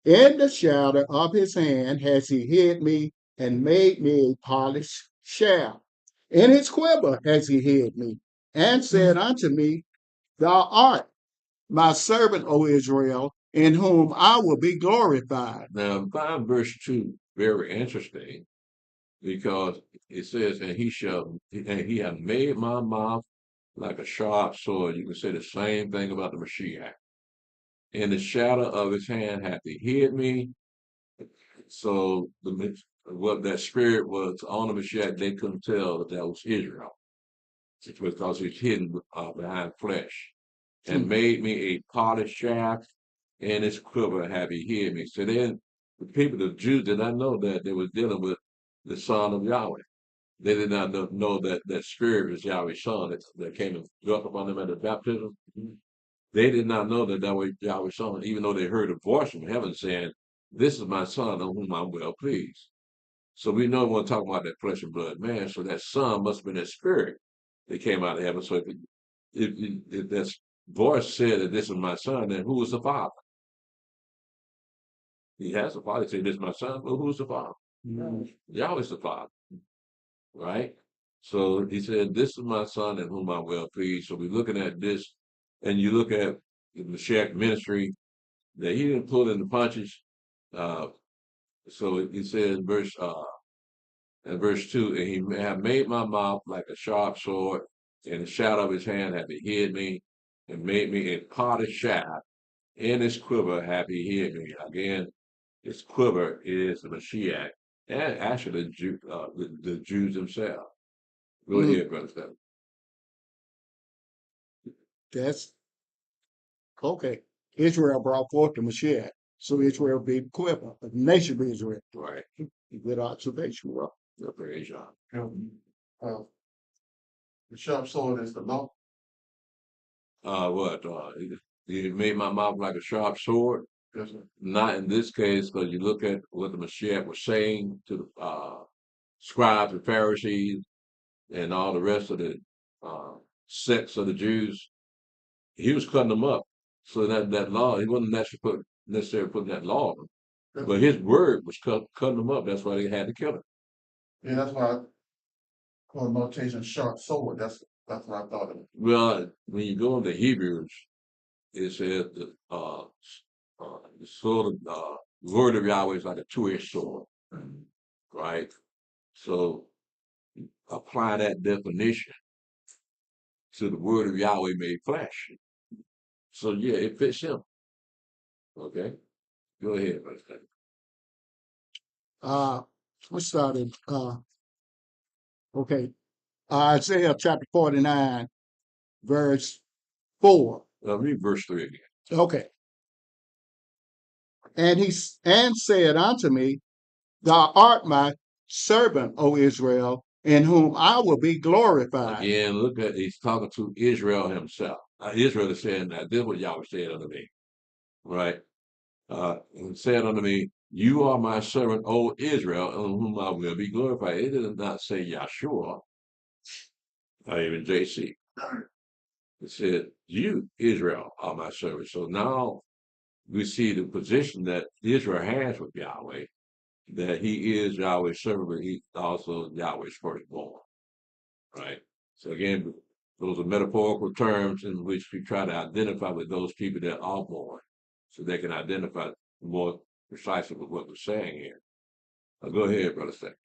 In the shadow of his hand has he hid me and made me a polished shaft. In his quiver has he hid me and said unto me, Thou art my servant, O Israel, in whom I will be glorified. Now, find verse 2, very interesting, because it says, and he hath made my mouth like a sharp sword. You can say the same thing about the Mashiach. In the shadow of his hand hath he hid me. So what that spirit was on the Mashiach, they couldn't tell that was Israel. It's because he's hidden behind flesh. And made me a polished shaft, in his quiver have he hid me. So then the people, the Jews, did not know that they were dealing with the Son of Yahweh. They did not know that that spirit was Yahweh's son that came and dwelt upon them at the baptism. They did not know that that was Yahweh's son, even though they heard a voice from heaven saying, This is my son on whom I'm well pleased. So we know we're talking about that flesh and blood man. So that son must have been that spirit that came out of heaven. So if that voice said that this is my son, then who is the father? He has a father. He said, This is my son. Well, who's the father? Yahweh's the father, right? So he said, This is my son in whom I'm well pleased. So we're looking at this, and you look at the Mashiach ministry, that he didn't pull in the punches. So he said in verse 2, and he have made my mouth like a sharp sword, in the shadow of his hand have he hid me, and made me a polished shaft. In his quiver have he hid me. Again, his quiver is the Mashiach, and actually the Jews themselves. Go ahead, Brother Stephen. That's okay. Israel brought forth the Mashiach. So Israel be the quiver. The nation be Israel. Right. Good observation, bro. Praise God. The sharp sword is the law. He made my mouth like a sharp sword. Yes, sir. Not in this case, because you look at what the Mashiach was saying to the scribes and Pharisees and all the rest of the sects of the Jews. He was cutting them up. So that law, he wasn't necessarily putting that law on them. But his word was cutting them up. That's why they had to kill him. Yeah, that's why I call the notation sharp sword. That's what I thought of. Well, when you go into Hebrews, it says the sword of the word of Yahweh is like a two-edged sword, right? So apply that definition to the word of Yahweh made flesh. So yeah, it fits him. Okay, go ahead, Brother Stephen. We started okay. Isaiah chapter 49, verse 4. Read verse 3 again. Okay. And he said unto me, Thou art my servant, O Israel, in whom I will be glorified. Again, look at he's talking to Israel himself. Israel is saying that this is what Yahweh said unto me, right? And said unto me, "You are my servant, O Israel, in whom I will be glorified." It does not say Yahshua, not even JC. It said, "You, Israel, are my servant." So now we see the position that Israel has with Yahweh, that he is Yahweh's servant, but he's also Yahweh's firstborn, right? So again, those are metaphorical terms in which we try to identify with those people that are born, so they can identify more precisely with what we're saying here. Go ahead, Brother Sack.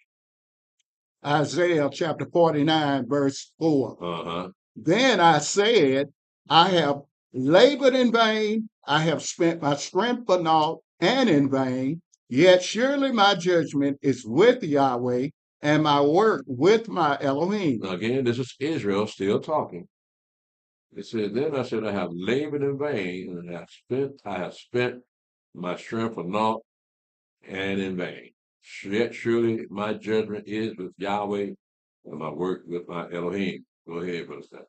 Isaiah chapter 49, verse 4. Uh-huh. Then I said, I have labored in vain, I have spent my strength for naught and in vain, yet surely my judgment is with Yahweh and my work with my Elohim. Now again, this is Israel still talking. It said, then I said, I have labored in vain, and I have spent my strength for naught and in vain. Yet surely my judgment is with Yahweh, and my work with my Elohim. Go ahead, Brother Sack.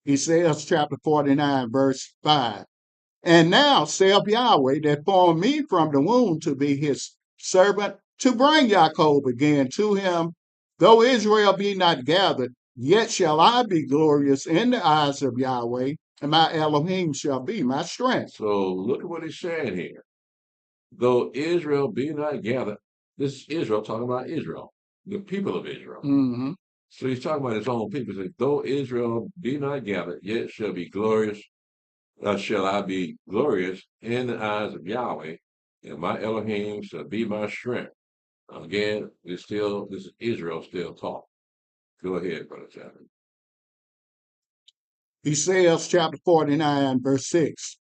Isaiah chapter 49, verse 5. And now saith Yahweh that formed me from the womb to be his servant, to bring Jacob again to him. Though Israel be not gathered, yet shall I be glorious in the eyes of Yahweh, and my Elohim shall be my strength. So look at what he's saying here. Though Israel be not gathered, this is Israel talking about Israel, the people of Israel. Mm-hmm. So he's talking about his own people. He says, though Israel be not gathered, yet shall be glorious, shall I be glorious in the eyes of Yahweh, and my Elohim shall be my strength. Again, this is Israel still talking. Go ahead, Brother Chapman. Isaiah chapter 49, verse 6.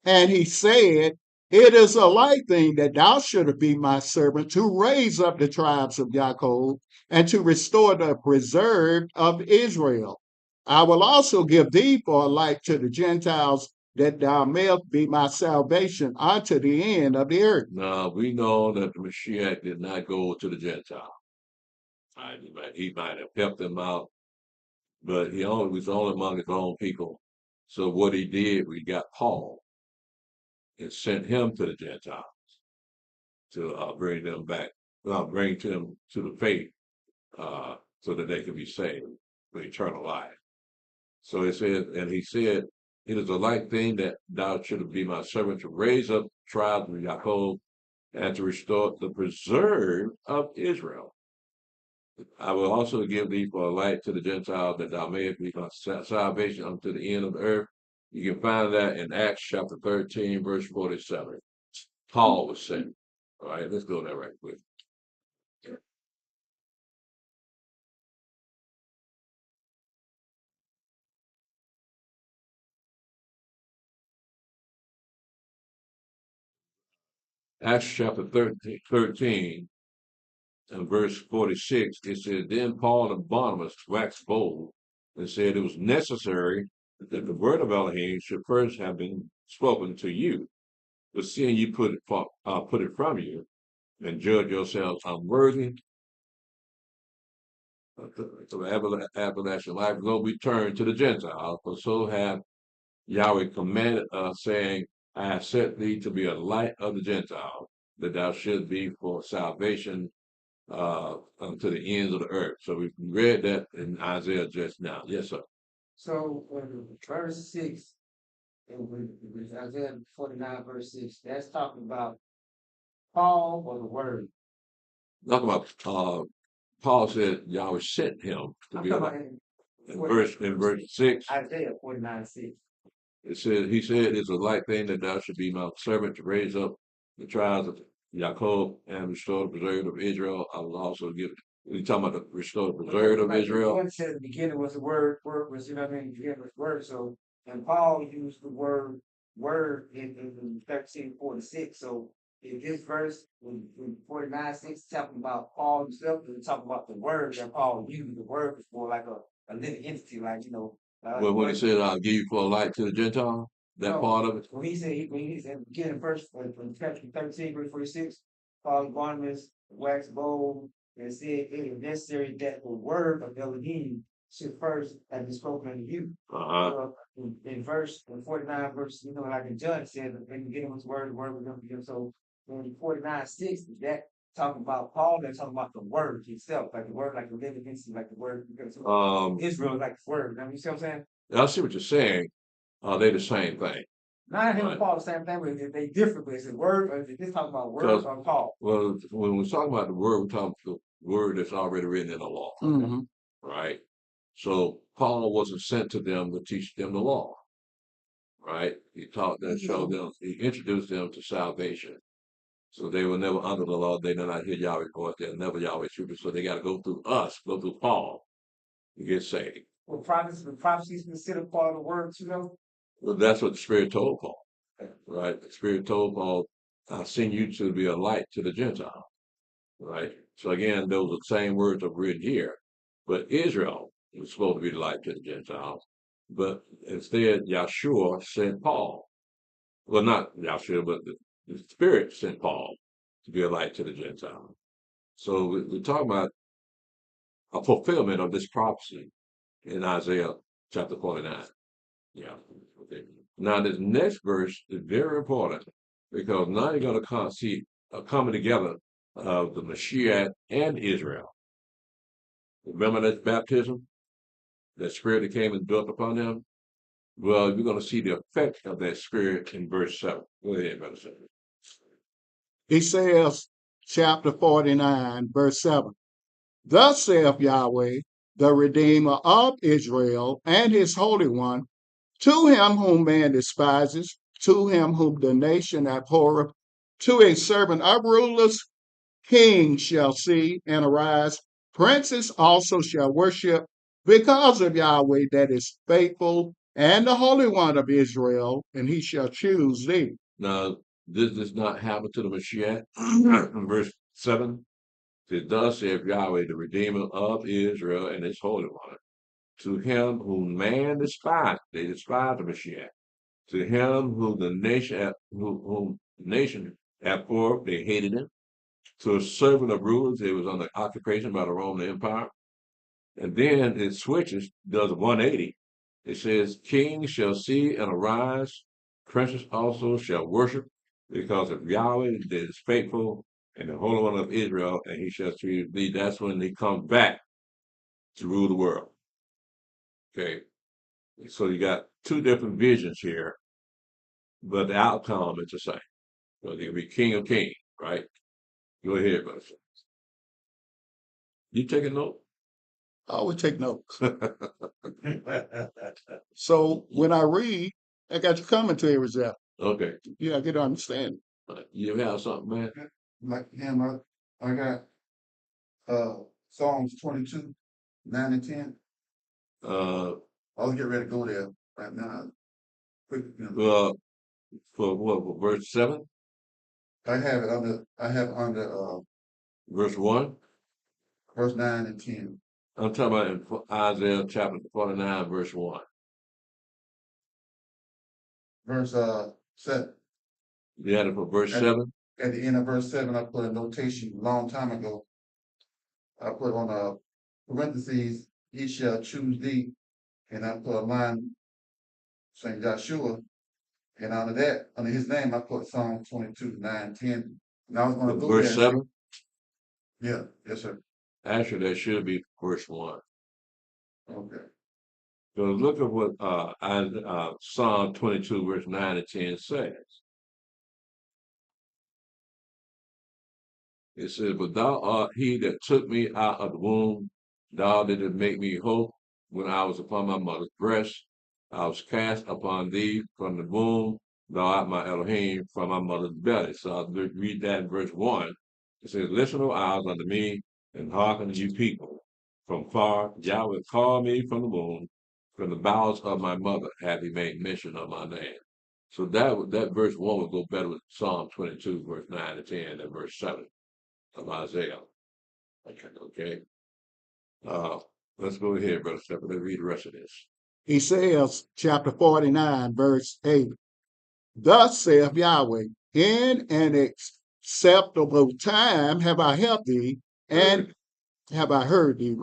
And he said, it is a light thing that thou shouldest be my servant to raise up the tribes of Jacob and to restore the preserved of Israel. I will also give thee for a light to the Gentiles, that thou mayest be my salvation unto the end of the earth. Now, we know that the Mashiach did not go to the Gentiles. He might have helped them out, but he was only among his own people. So what he did, we got Paul and sent him to the Gentiles to bring them back, bring them to the faith, so that they could be saved for eternal life. So it says, and he said, it is a light thing that thou shouldst be my servant to raise up tribes of Jacob and to restore the preserve of Israel. I will also give thee for a light to the Gentiles, that thou mayest be my salvation unto the end of the earth. You can find that in Acts chapter 13, verse 47. Paul was sent. All right, let's go there right quick. Acts chapter 13 and verse 46, it says, then Paul and Barnabas waxed bold and said it was necessary that the word of Elohim should first have been spoken to you. But seeing you put it from you, and judge yourselves unworthy of the everlasting life, though we turn to the Gentiles, for so have Yahweh commanded us, saying, I have set thee to be a light of the Gentiles, that thou shouldst be for salvation unto the ends of the earth. So we read that in Isaiah just now. Yes, sir. So verse 6, with Isaiah 49, verse 6, that's talking about Paul or the word. Talking about Paul said Yahweh sent him to be a light. In verse 6, Isaiah 49, 6. it says, he said, it's a light thing that thou should be my servant to raise up the tribes of Jacob and restore the preserved of Israel. I will also give, we talking about the restore the preserved of Israel. One said the beginning was the word was, the beginning was word. So, and Paul used the word in 13:46. So, in this verse, in 49:6, talking about Paul himself, and talking about the word that Paul used. The word was more like a living entity, like, Well, when he said, I'll give you for a light to the Gentile, that part of it? When he said, when he said, beginning verse, from chapter 13, verse 46, Paul and Barnabas waxed bold and said it is necessary that the word of Elohim should first have been spoken unto you. In 49 verse, like in John said, in the beginning was the word was going to be. So in 49:6, that talking about Paul, they're talking about the word itself, like the word, like the living entity, like the word. Because Israel is like the word. You see what I'm saying? I see what you're saying. They're the same thing. Not him and Paul the same thing, but they different. But it's a word, or is this talking about word or Paul? Well, when we're talking about the word, we're talking about the word that's already written in the law. Mm-hmm. Right? So Paul wasn't sent to them to teach them the law. Right? He taught them, showed them, he introduced them to salvation. So they were never under the law. They did not hear Yahweh's voice. They're never Yahweh's trooper. So they got to go through us, go through Paul to get saved. Well, prophecies considered part of the word too, though? Well, that's what the Spirit told Paul. Right? The Spirit told Paul, I send you to be a light to the Gentiles. Right? So again, those are the same words are written here. But Israel was supposed to be the light to the Gentiles. But instead, Yahshua sent Paul. Well, not Yahshua, but the Spirit sent Paul to be a light to the Gentiles. So we're talking about a fulfillment of this prophecy in Isaiah chapter 49. Yeah. Okay. Now, this next verse is very important because now you're going to see a coming together of the Mashiach and Israel. Remember that baptism? That spirit that came and dwelt upon them? Well, you're going to see the effect of that spirit in verse 7. Go ahead, Brother 7. He says, chapter 49, verse 7. Thus saith Yahweh, the Redeemer of Israel and his Holy One, to him whom man despises, to him whom the nation abhorreth, to a servant of rulers, kings shall see and arise, princes also shall worship, because of Yahweh that is faithful, and the Holy One of Israel, and he shall choose thee. Now, this does not happen to the Mashiach. In verse 7, it does say of Yahweh, the Redeemer of Israel and his Holy One. To him whom man despised, they despised the Mashiach. To him whom the nation abhorred, they hated him. To a servant of rulers, they was under occupation by the Roman Empire. And then it switches, does a 180. It says, kings shall see and arise, princes also shall worship, because of Yahweh that is faithful, and the Holy One of Israel, and he shall choose thee. That's when he comes back to rule the world. Okay. So you got two different visions here, but the outcome is the same. So he'll be King of Kings, right? Go ahead, brother. You take a note? I always take notes. So when I read, I got your commentary there. Okay. Yeah, I get to understand. You have something, man? Like him, I got Psalms 22, 9 and 10. I'll get ready to go there right now. Quick, For what? For verse 7? I have under Verse 1? verse 9 and 10. I'm talking about in Isaiah chapter 49, verse 1. Verse 7. You had it for verse 7? At the end of verse 7, I put a notation a long time ago. I put on parentheses, he shall choose thee. And I put a line saying Joshua. And under that, under his name, I put Psalm 22, 9, 10. And I was going to go verse there. 7? Yeah, yes, sir. Actually, that should be verse 1. Okay. So look at what Psalm 22, verse 9 and 10 says. It says, but thou art he that took me out of the womb. Thou didst make me whole when I was upon my mother's breast. I was cast upon thee from the womb. Thou art my Elohim from my mother's belly. So I'll read that in verse 1. It says, listen, O eyes unto me, and hearken, you people. From far, Yahweh called me from the womb. From the bowels of my mother hath he made mention of my name. So that verse 1 would go better with Psalm 22, verse 9 and 10, than verse 7 of Isaiah. Okay. Let's go ahead, Brother Stephen. Let's read the rest of this. He says, chapter 49, verse 8. Thus saith Yahweh, in an acceptable time have I helped thee, and have I heard thee,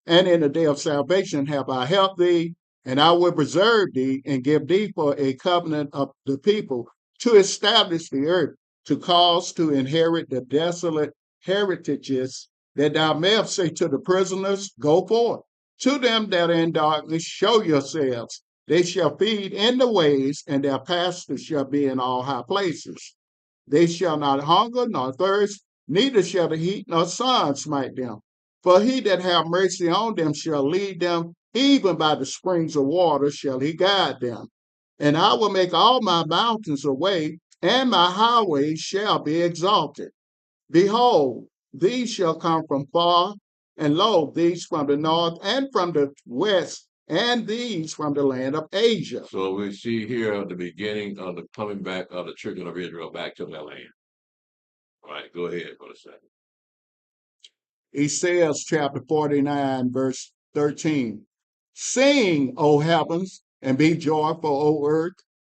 and in the day of salvation have I helped thee, and I will preserve thee and give thee for a covenant of the people to establish the earth, to cause to inherit the desolate heritages, that thou mayest say to the prisoners, Go forth. To them that are in darkness, show yourselves. They shall feed in the ways, and their pastors shall be in all high places. They shall not hunger nor thirst, neither shall the heat nor sun smite them. For he that have mercy on them shall lead them, even by the springs of water shall he guide them. And I will make all my mountains a way, and my highways shall be exalted. Behold, these shall come from far, and lo, these from the north and from the west, and these from the land of Asia. So we see here the beginning of the coming back of the children of Israel back to their land. All right, go ahead for a second. Isaiah chapter 49, verse 13. Sing, O heavens, and be joyful, O earth,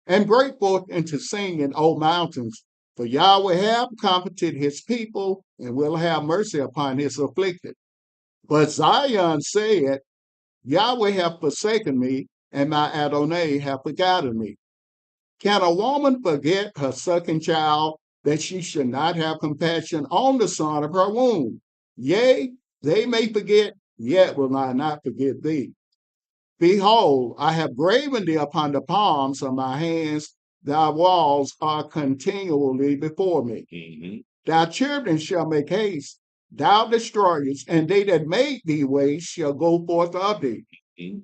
and break forth into singing, O mountains. For Yahweh have comforted his people, and will have mercy upon his afflicted. But Zion said, Yahweh hath forsaken me, and my Adonai hath forgotten me. Can a woman forget her sucking child, that she should not have compassion on the son of her womb? Yea, they may forget, yet will I not forget thee. Behold, I have graven thee upon the palms of my hands, thy walls are continually before me. Mm-hmm. Thy children shall make haste, thou destroyers, and they that made thee waste shall go forth of thee.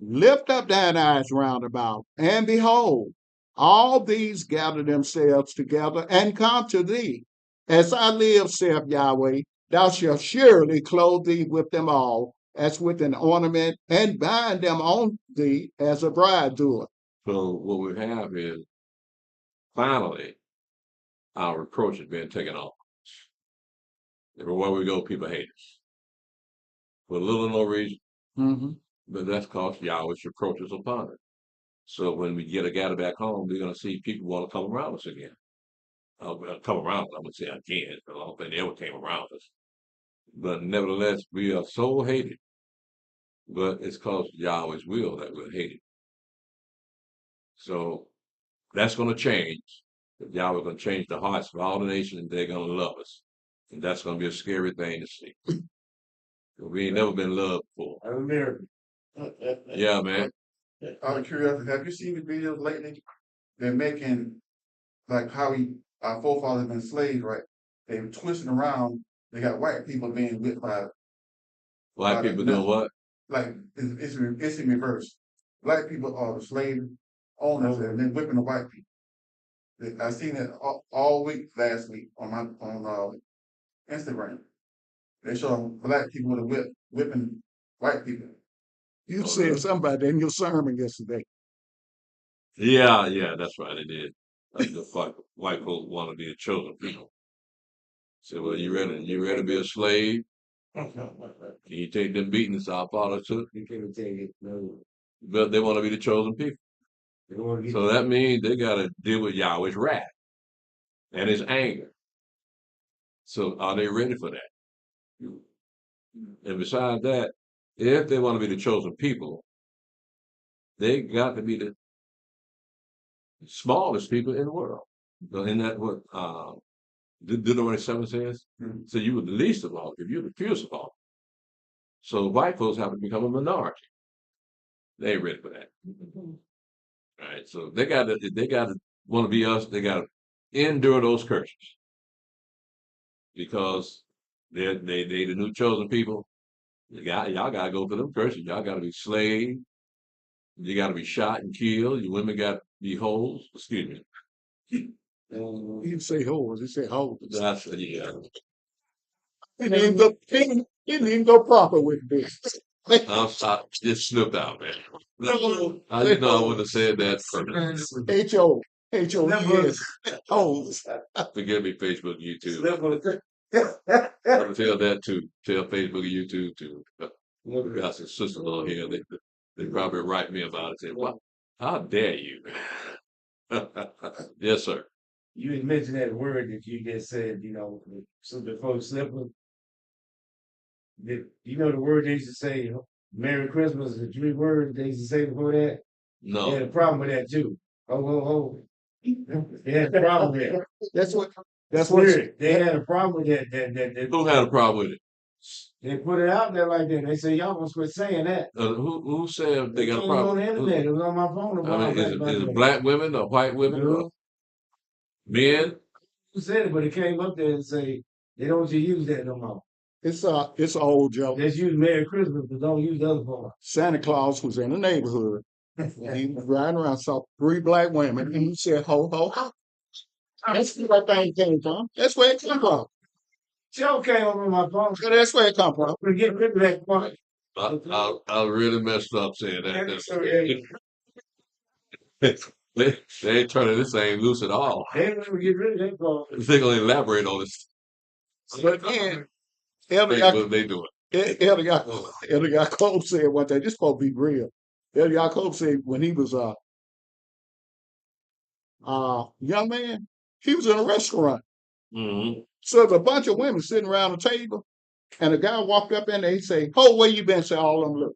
Lift up thine eyes round about, and behold, all these gather themselves together and come to thee. As I live, saith Yahweh, thou shalt surely clothe thee with them all, as with an ornament, and bind them on thee as a bride doeth. So what we have is finally our reproach has been taken off. Everywhere we go, people hate us for little or no reason. Mm-hmm. But that's because Yahweh's reproach is upon it. So when we get a gather back home, we're going to see people want to come around us again. Come around, I would say again. I don't think they ever came around us. But nevertheless, we are so hated. But it's because Yahweh's will that we're hated. So that's going to change. Yahweh's going to change the hearts of all the nations, and they're going to love us. And that's going to be a scary thing to see. We ain't never been loved before. I remember. Yeah, man. Out of curiosity, have you seen the videos lately? They're making like how our forefathers been slaves, right? They were twisting around. They got white people being whipped by Black people doing what? like it's in reverse. Black people are the slave owners and then whipping the white people. I seen it all week last week on Instagram. They show black people with a whip whipping white people. You said something about that in your sermon yesterday. Yeah, that's right. They did. The white folks want to be the chosen people. So, well, you ready to be a slave? Can you take them beatings our father took? You can't take it. No. But they want to be the chosen people. So that means they got to deal with Yahweh's wrath and his anger. So are they ready for that? And besides that, if they want to be the chosen people, they got to be the smallest people in the world. Isn't that what Deuteronomy 7 says? Mm-hmm. So you were the least of all, if you're the fewest of all. So white folks have to become a minority. They ain't ready for that. All right. So they got to want to be us. They got to endure those curses because they the new chosen people. Y'all got to go through them curses. Y'all got to be slaves. You got to be shot and killed. Your women got to be hoes. Excuse me. He didn't say hoes, he said hoes. That's yeah. He didn't even go proper with this. I'm sorry. Just slipped out, man. I wouldn't have said that first. H-O-H-O-E-S. Hoes. Forgive me, Facebook, YouTube. I'm gonna tell that too. Tell Facebook and YouTube too. We got some sisters on here. They probably write me about it. Say, "What? How dare you?" Yes, sir. You had mentioned that word that you just said, so the folks slipper. You know the word they used to say, Merry Christmas, the 3 words they used to say before that? They had a No. problem with that too. Ho, ho, ho. They had a problem with that. That's what. That's That's what. weird. They had a problem with that. Who had a problem with it? They put it out there like that. They say, y'all must quit saying that. Who said they It got a came on problem? the internet. It was on my phone a I while mean, back. is it black women or white women or Dude, men? who said it, but it came up there and say, they don't want you to use that no more. It's an old joke. Just use Merry Christmas, but don't use the other part. Santa Claus was in the neighborhood. And he was riding around, saw 3 black women, and he said, "Ho, ho, ho." That's where that thing came from. That's where it came from. Joe came up on my phone. So that's where it come from. We get rid of that part. I really messed up saying that. So, yeah, They ain't turning this thing loose at all. they never get rid of that part. They're gonna elaborate on this. But then, What they doing? Elder Yaakov said one day, this supposed to be real. Elder Yaakov said when he was a young man, he was in a restaurant. Mm-hmm. So there's a bunch of women sitting around the table, and a guy walked up in there, he say, "Ho, where you been?" Say all of them look.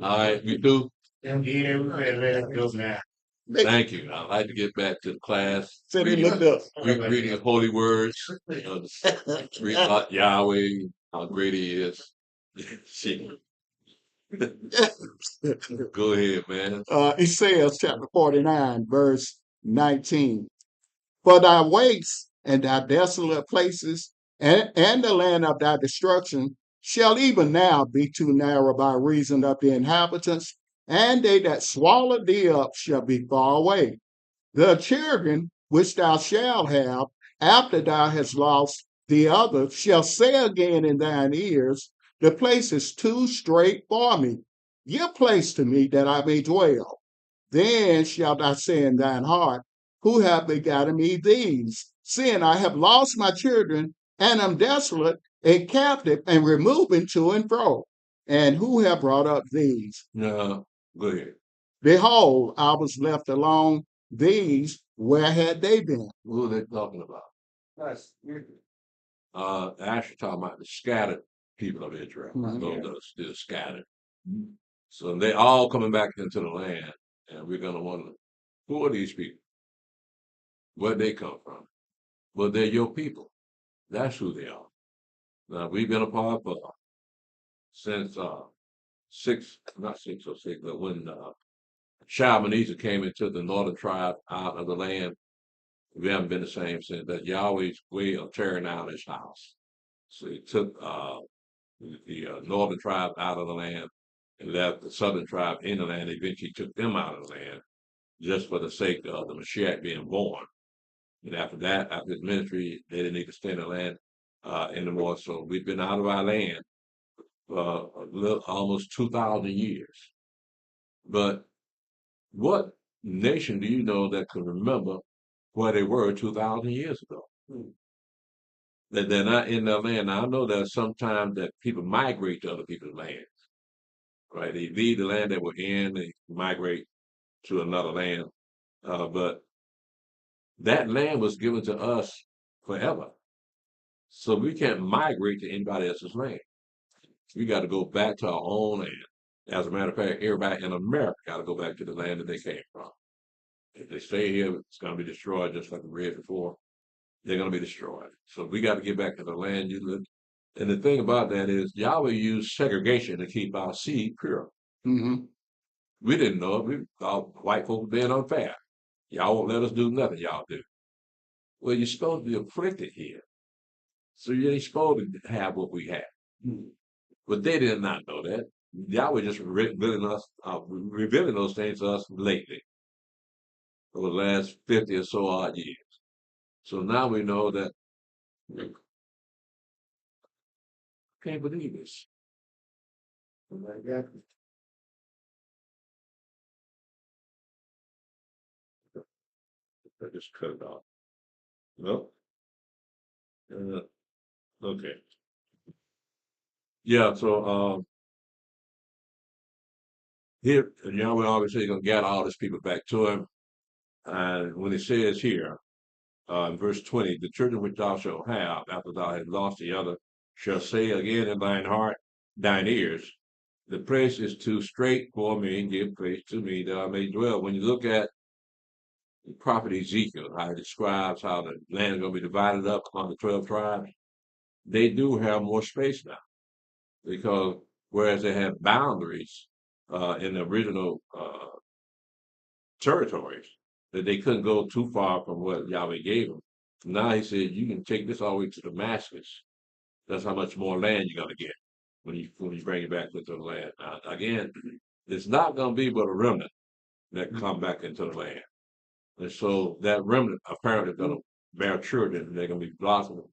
All right, we do. Yeah, we better let it go now. They Thank you. I'd like to get back to the class. said they looked up. Reading the holy words. Read about Yahweh, how great He is. Shit. Go ahead, man. Isaiah chapter 49, verse 19. For thy wastes and thy desolate places and the land of thy destruction shall even now be too narrow by reason of the inhabitants, and they that swallow thee up shall be far away. The children which thou shalt have after thou hast lost the other shall say again in thine ears, the place is too strait for me. Give place to me that I may dwell. Then shalt thou say in thine heart, who have begotten me these? Seeing I have lost my children, and am desolate, a captive, and removing to and fro. And who have brought up these? No, go ahead. Behold, I was left alone. These, where had they been? Who are they talking about? Us. Actually talking about the scattered people of Israel. Mhm. Those that are still scattered. So they all coming back into the land, and we're gonna wonder, who are these people? Where they come from? Well, they're your people. That's who they are. Now we've been apart for since not 606, but when Shalmaneser came into the northern tribe out of the land, we haven't been the same since. That Yahweh's way of tearing down His house. So He took the northern tribe out of the land and left the southern tribe in the land. Eventually took them out of the land just for the sake of the Mashiach being born. And after that, after His ministry, they didn't need to stay in the land anymore. So we've been out of our land for almost 2,000 years. But what nation do you know that can remember where they were 2,000 years ago? That they're not in their land. Now, I know that sometimes that people migrate to other people's lands, right? They leave the land they were in, they migrate to another land. But that land was given to us forever. So we can't migrate to anybody else's land. We got to go back to our own land. As a matter of fact, everybody in America got to go back to the land that they came from. If they stay here, it's going to be destroyed, just like we read before. They're going to be destroyed. So we got to get back to the land you live. And the thing about that is, Yahweh used segregation to keep our seed pure. Mm-hmm. We didn't know it. We thought white folks being unfair. Y'all won't let us do nothing. Y'all do. Well, you're supposed to be afflicted here, so you ain't supposed to have what we have. But they did not know that. Yahweh just revealing those things to us lately, over the last 50 or so odd years. So now we know that. Can't believe this. I just cut it off. No. Okay. Yeah. So here, Yahweh obviously going to gather all these people back to Him, and when it says here, in verse 20, the children which thou shalt have after thou hast lost the other shall say again in thine heart, thine ears, the place is too strait for me, give place to me that I may dwell. When you look at the prophet Ezekiel, how he describes how the land is going to be divided up on the 12 tribes, they do have more space now because whereas they had boundaries in the original territories, that they couldn't go too far from what Yahweh gave them. Now he said, you can take this all the way to Damascus. That's how much more land you're going to get when you bring it back into the land. Now, again, it's not going to be but a remnant that come back into the land. And so that remnant apparently is going to bear children. They're going to be blossoming,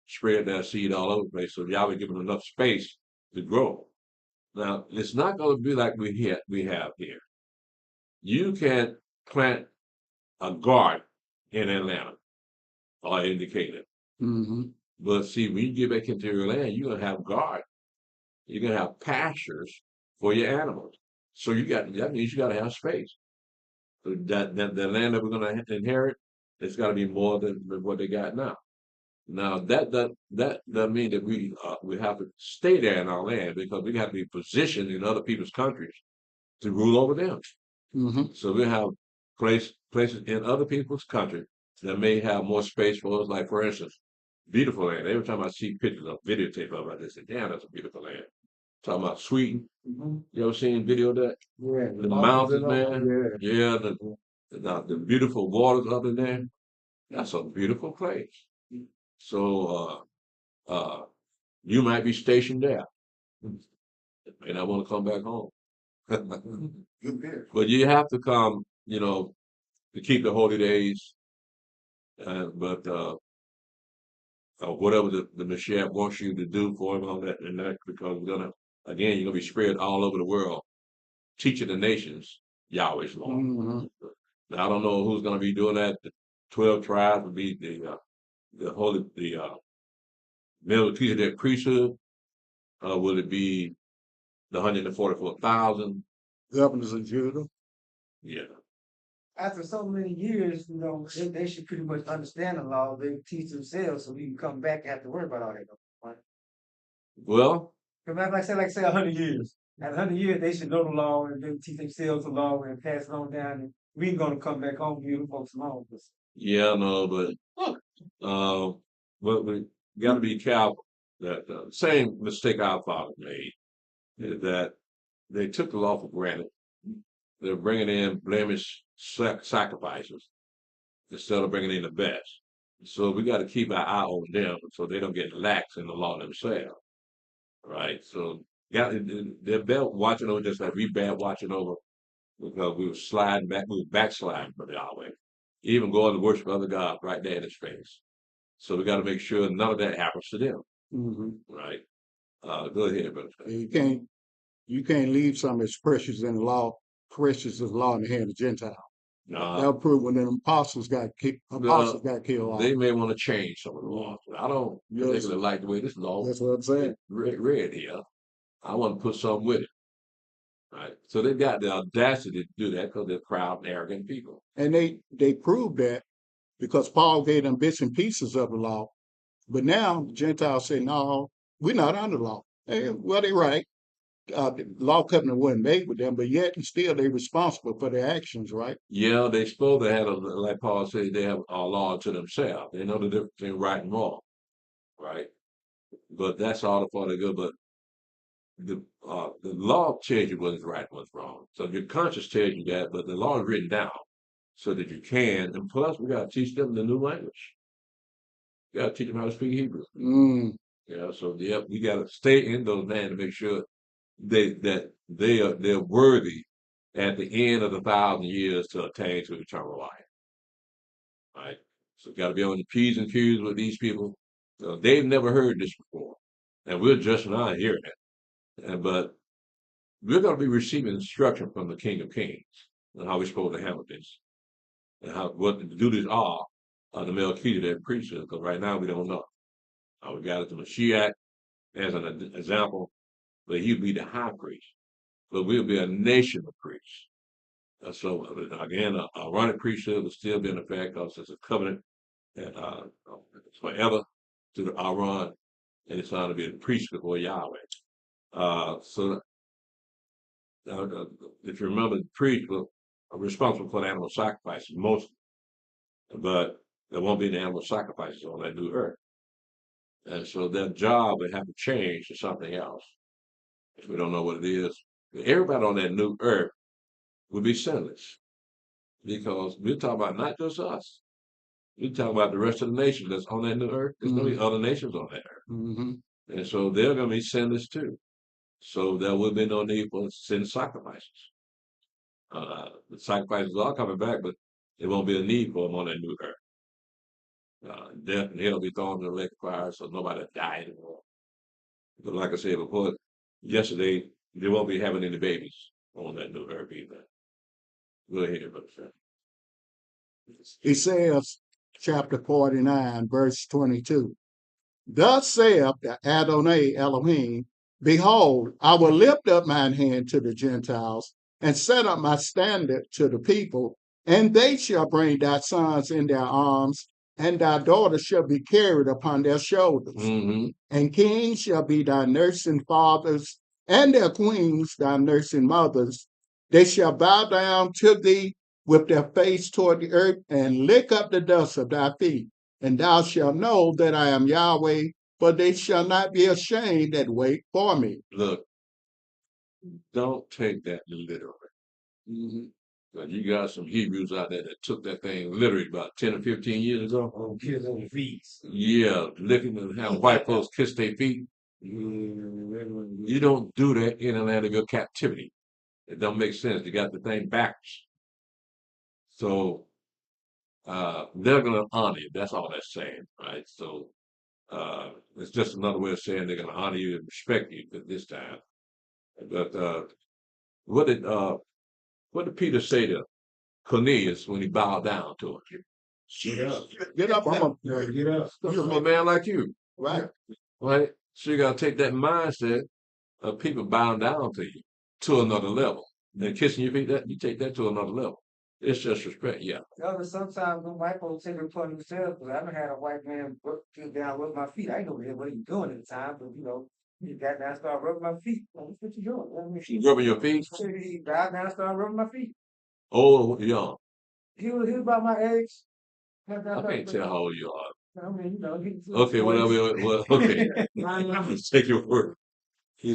spread that seed all over the place. So Yahweh give them enough space to grow. Now, it's not going to be like we have here. You can plant a garden in Atlanta or in Decatur. Mm-hmm. But see, when you get back into your land, you're gonna have garden. You're gonna have pastures for your animals. So that means you gotta have space. So that the land that we're gonna inherit, it's gotta be more than what they got now. Now that doesn't mean that we have to stay there in our land because we have to be positioned in other people's countries to rule over them. Mm-hmm. So we have places in other people's country that may have more space for us. Like for instance, beautiful land. Every time I see pictures of videotape of it, I just say, "Damn, that's a beautiful land." Talking about Sweden. Mm-hmm. You ever seen video of that? Yeah, The mountains, man. Yeah. Yeah, the beautiful waters up in there. That's a beautiful place. So you might be stationed there. And I want to come back home. Good beer. But you have to come, to keep the holy days. But whatever the Mashiach wants you to do for him on that, and that, because you're gonna be spread all over the world, teaching the nations Yahweh's law. Mm-hmm. Now I don't know who's gonna be doing that. The 12 tribes would be the Melchizedek priesthood. Will it be the 144,000? Governors of Judah. Yeah. After so many years, they should pretty much understand the law. They teach themselves, so we can come back and have to worry about all that. Right? Well, Like I say, 100 years. At 100 years, they should know the law and they teach themselves the law and pass it on down. And we're gonna come back home, you folks along. yeah, no, but we got to be careful that same mistake our father made is that they took the law for granted. They're bringing in blemish sacrifices instead of bringing in the best. So we got to keep our eye on them so they don't get lax in the law themselves, right? So they're bad watching over just like we bad watching over because we were backsliding from Yahweh, even going to worship other gods right there in his face. So we got to make sure none of that happens to them, Mm-hmm. right? Go ahead, brother. You can't leave something as precious in the law, precious as law in the hand of Gentile. That'll prove when the apostles got killed off. They may want to change some of the laws. I don't particularly like the way this law That's what I'm saying. read here. I want to put something with it. Right. So they've got the audacity to do that because they're proud and arrogant people. And they proved that because Paul gave them bits and pieces of the law. But now the Gentiles say, no, we're not under law. Well, they're right. The law covenant wasn't made with them, but yet and still they're responsible for their actions, right? Yeah, they supposed to have, like Paul said, they have a law to themselves. They know the difference between right and wrong, right? But that's all for the good. But the law tells you what's right and what's wrong. So your conscience tells you that, but the law is written down so that you can. And plus, we got to teach them the new language. We got to teach them how to speak Hebrew. Mm. Yeah, so we got to stay in those lands to make sure they're worthy at the end of the 1,000 years to attain to eternal life. Right? So got to be on the P's and Q's with these people. They've never heard this before. And we're just now hearing it. But we're going to be receiving instruction from the King of Kings on how we're supposed to handle this. And what the duties are of the Melchizedek priesthood, because right now we don't know. We got it to Mashiach as an example, but he'll be the high priest. But we'll be a nation of priests. So again, a Aaronic priesthood will still be in effect because it's a covenant and forever to the Aaron, and it's going to be the priest before Yahweh. So if you remember, the priests were responsible for the animal sacrifices mostly, but there won't be any animal sacrifices on that new earth. And so their job would have to change to something else. If we don't know what it is, everybody on that new earth would be sinless because we're talking about not just us. We're talking about the rest of the nations that's on that new earth. There's going to be other nations on that earth. Mm-hmm. And so they're going to be sinless too. So there will be no need for sin sacrifices. The sacrifices are coming back, but there won't be a need for them on that new earth. Death and hell will be thrown in the lake of fire, so nobody will die anymore. But like I said before, yesterday, they won't be having any babies on that new earth either. Go ahead, Brother Sam. Isaiah chapter 49, verse 22. Thus saith the Adonai Elohim, Behold, I will lift up mine hand to the Gentiles, and set up my standard to the people, and they shall bring thy sons in their arms, and thy daughters shall be carried upon their shoulders. Mm-hmm. And kings shall be thy nursing fathers, and their queens thy nursing mothers. They shall bow down to thee with their face toward the earth, and lick up the dust of thy feet. And thou shalt know that I am Yahweh, for they shall not be ashamed that wait for me. Look, don't take that literally. Mm-hmm. But you got some Hebrews out there that took that thing literally about 10 or 15 years ago. Oh, kids on the feet. Yeah, licking and having white folks kiss their feet. You don't do that in the land of your captivity. It don't make sense. You got the thing backwards. So they're going to honor you. That's all that's saying, right? So it's just another way of saying they're going to honor you and respect you at this time. But what did Peter say to Cornelius when he bowed down to him? Get up. Get up, Get up. I'm a man like you, right. right? So you got to take that mindset of people bowing down to you to another level. And kissing your feet, that you take that to another level. It's just respect, yeah. But sometimes when white folks take it upon themselves, because I haven't had a white man get down with my feet. I didn't know what he was doing at the time, but he got down and started rubbing my feet. What you doing? I mean, Rubbing your feet? He got down and started rubbing my feet. Old or young? He was about my age. I can't tell how old you are. I mean, he was Okay, whatever. Well, okay. Let's take your word.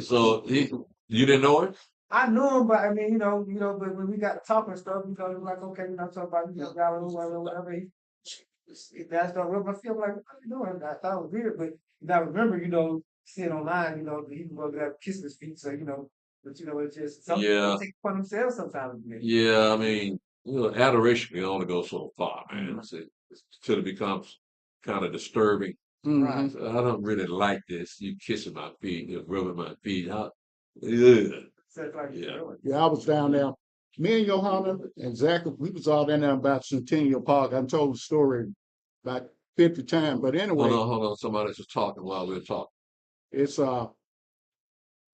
So you didn't know him? I knew him, but I mean, but when we got talking stuff, it was like, okay, talking about, whatever. He started rubbing my feet. I'm like, what are you doing? I thought it was weird, but I remember, seeing online, he was kissing his feet, so, but it's just something they take upon themselves sometimes. Yeah, I mean, adoration can only go so far, man. Till it becomes kind of disturbing. Mm-hmm. So I don't really like this. You kissing my feet, you rubbing my feet. Yeah. Yeah, I was down there. Me and Johanna and Zach, we was all down there about Centennial Park. I told the story about 50 times. But anyway. Hold on. Somebody's just talking while we're talking. It's down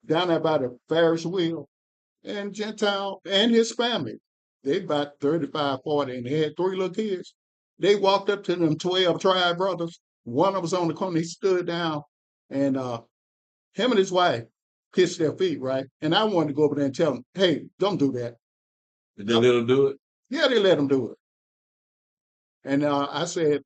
there by the Ferris wheel, and Gentile and his family. They about 35, 40, and they had 3 little kids. They walked up to them 12 tribe brothers. One of them was on the corner. He stood down, and him and his wife kissed their feet, right? And I wanted to go over there and tell them, hey, don't do that. Did they let them do it? Yeah, they let them do it. And I said,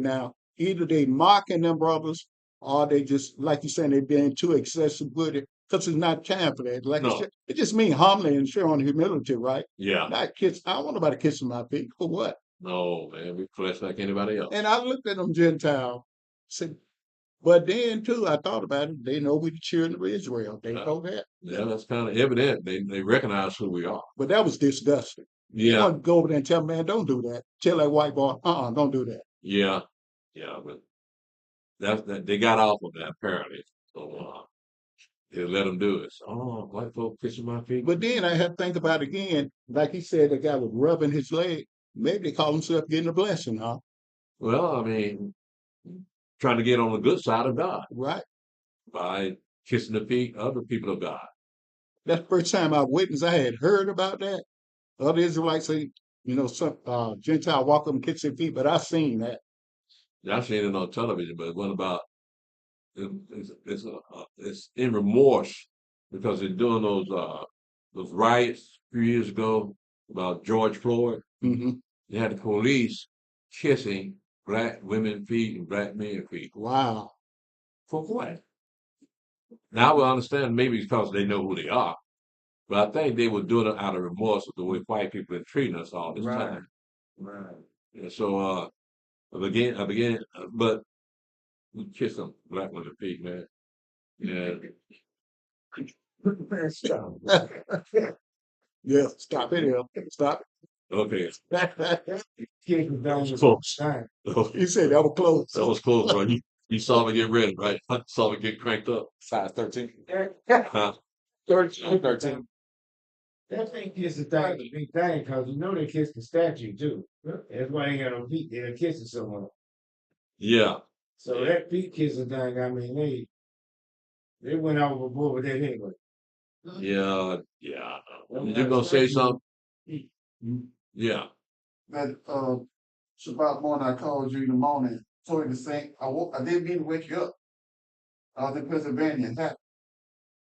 now, either they mocking them brothers, or they just, like you saying, they being too excessive with it, because it's not time for that. Like No. it just means humbly and showing humility, right? Yeah. Not kiss. I don't want nobody kissing my feet. For what? No, man, we flesh like anybody else. And I looked at them Gentile, said, but then too, I thought about it. They know we the children of Israel. They know that. Yeah, that's kind of evident. They recognize who we are. But that was disgusting. Yeah. You want to go over there and tell man, don't do that. Tell that white boy, don't do that. Yeah. But that they got off of that apparently. So they let them do it. So, white folk kissing my feet. But then I had to think about it again. Like he said, the guy was rubbing his leg. Maybe they call himself getting a blessing, huh? Well, I mean, trying to get on the good side of God. Right. By kissing the feet of the people of God. That's the first time I witnessed. I had heard about that. Other Israelites say, some Gentile walk up and kiss their feet, but I seen that. I seen it on television, but it wasn't about. It's in remorse because they're doing those riots a few years ago about George Floyd. Hmm. They had the police kissing black women feet and black men feet. Wow. For what? Now I will understand maybe because they know who they are, but I think they were doing it out of remorse of the way white people are treating us all this Right. time. Right. And so I began, but we kiss them black women feet, man. Yeah. Stop. Yeah, stop it here. Stop Okay. it. Kids was down That was with close. time. You said that was close. That was close, bro. You saw me get ready, right? I saw me get cranked up. Size 13. Huh? 13. That thing kiss the thing, the big thing, cause you know they kissed the statue too. That's why they ain't got no feet. They're kissing someone. Yeah. So that feet kissing thing, I mean, they went overboard with that anyway. Yeah. Yeah. You gonna say something? Yeah. That Shabbat morning I called you in the morning, told you to sing. I didn't mean to wake you up. I was in Pennsylvania. In fact,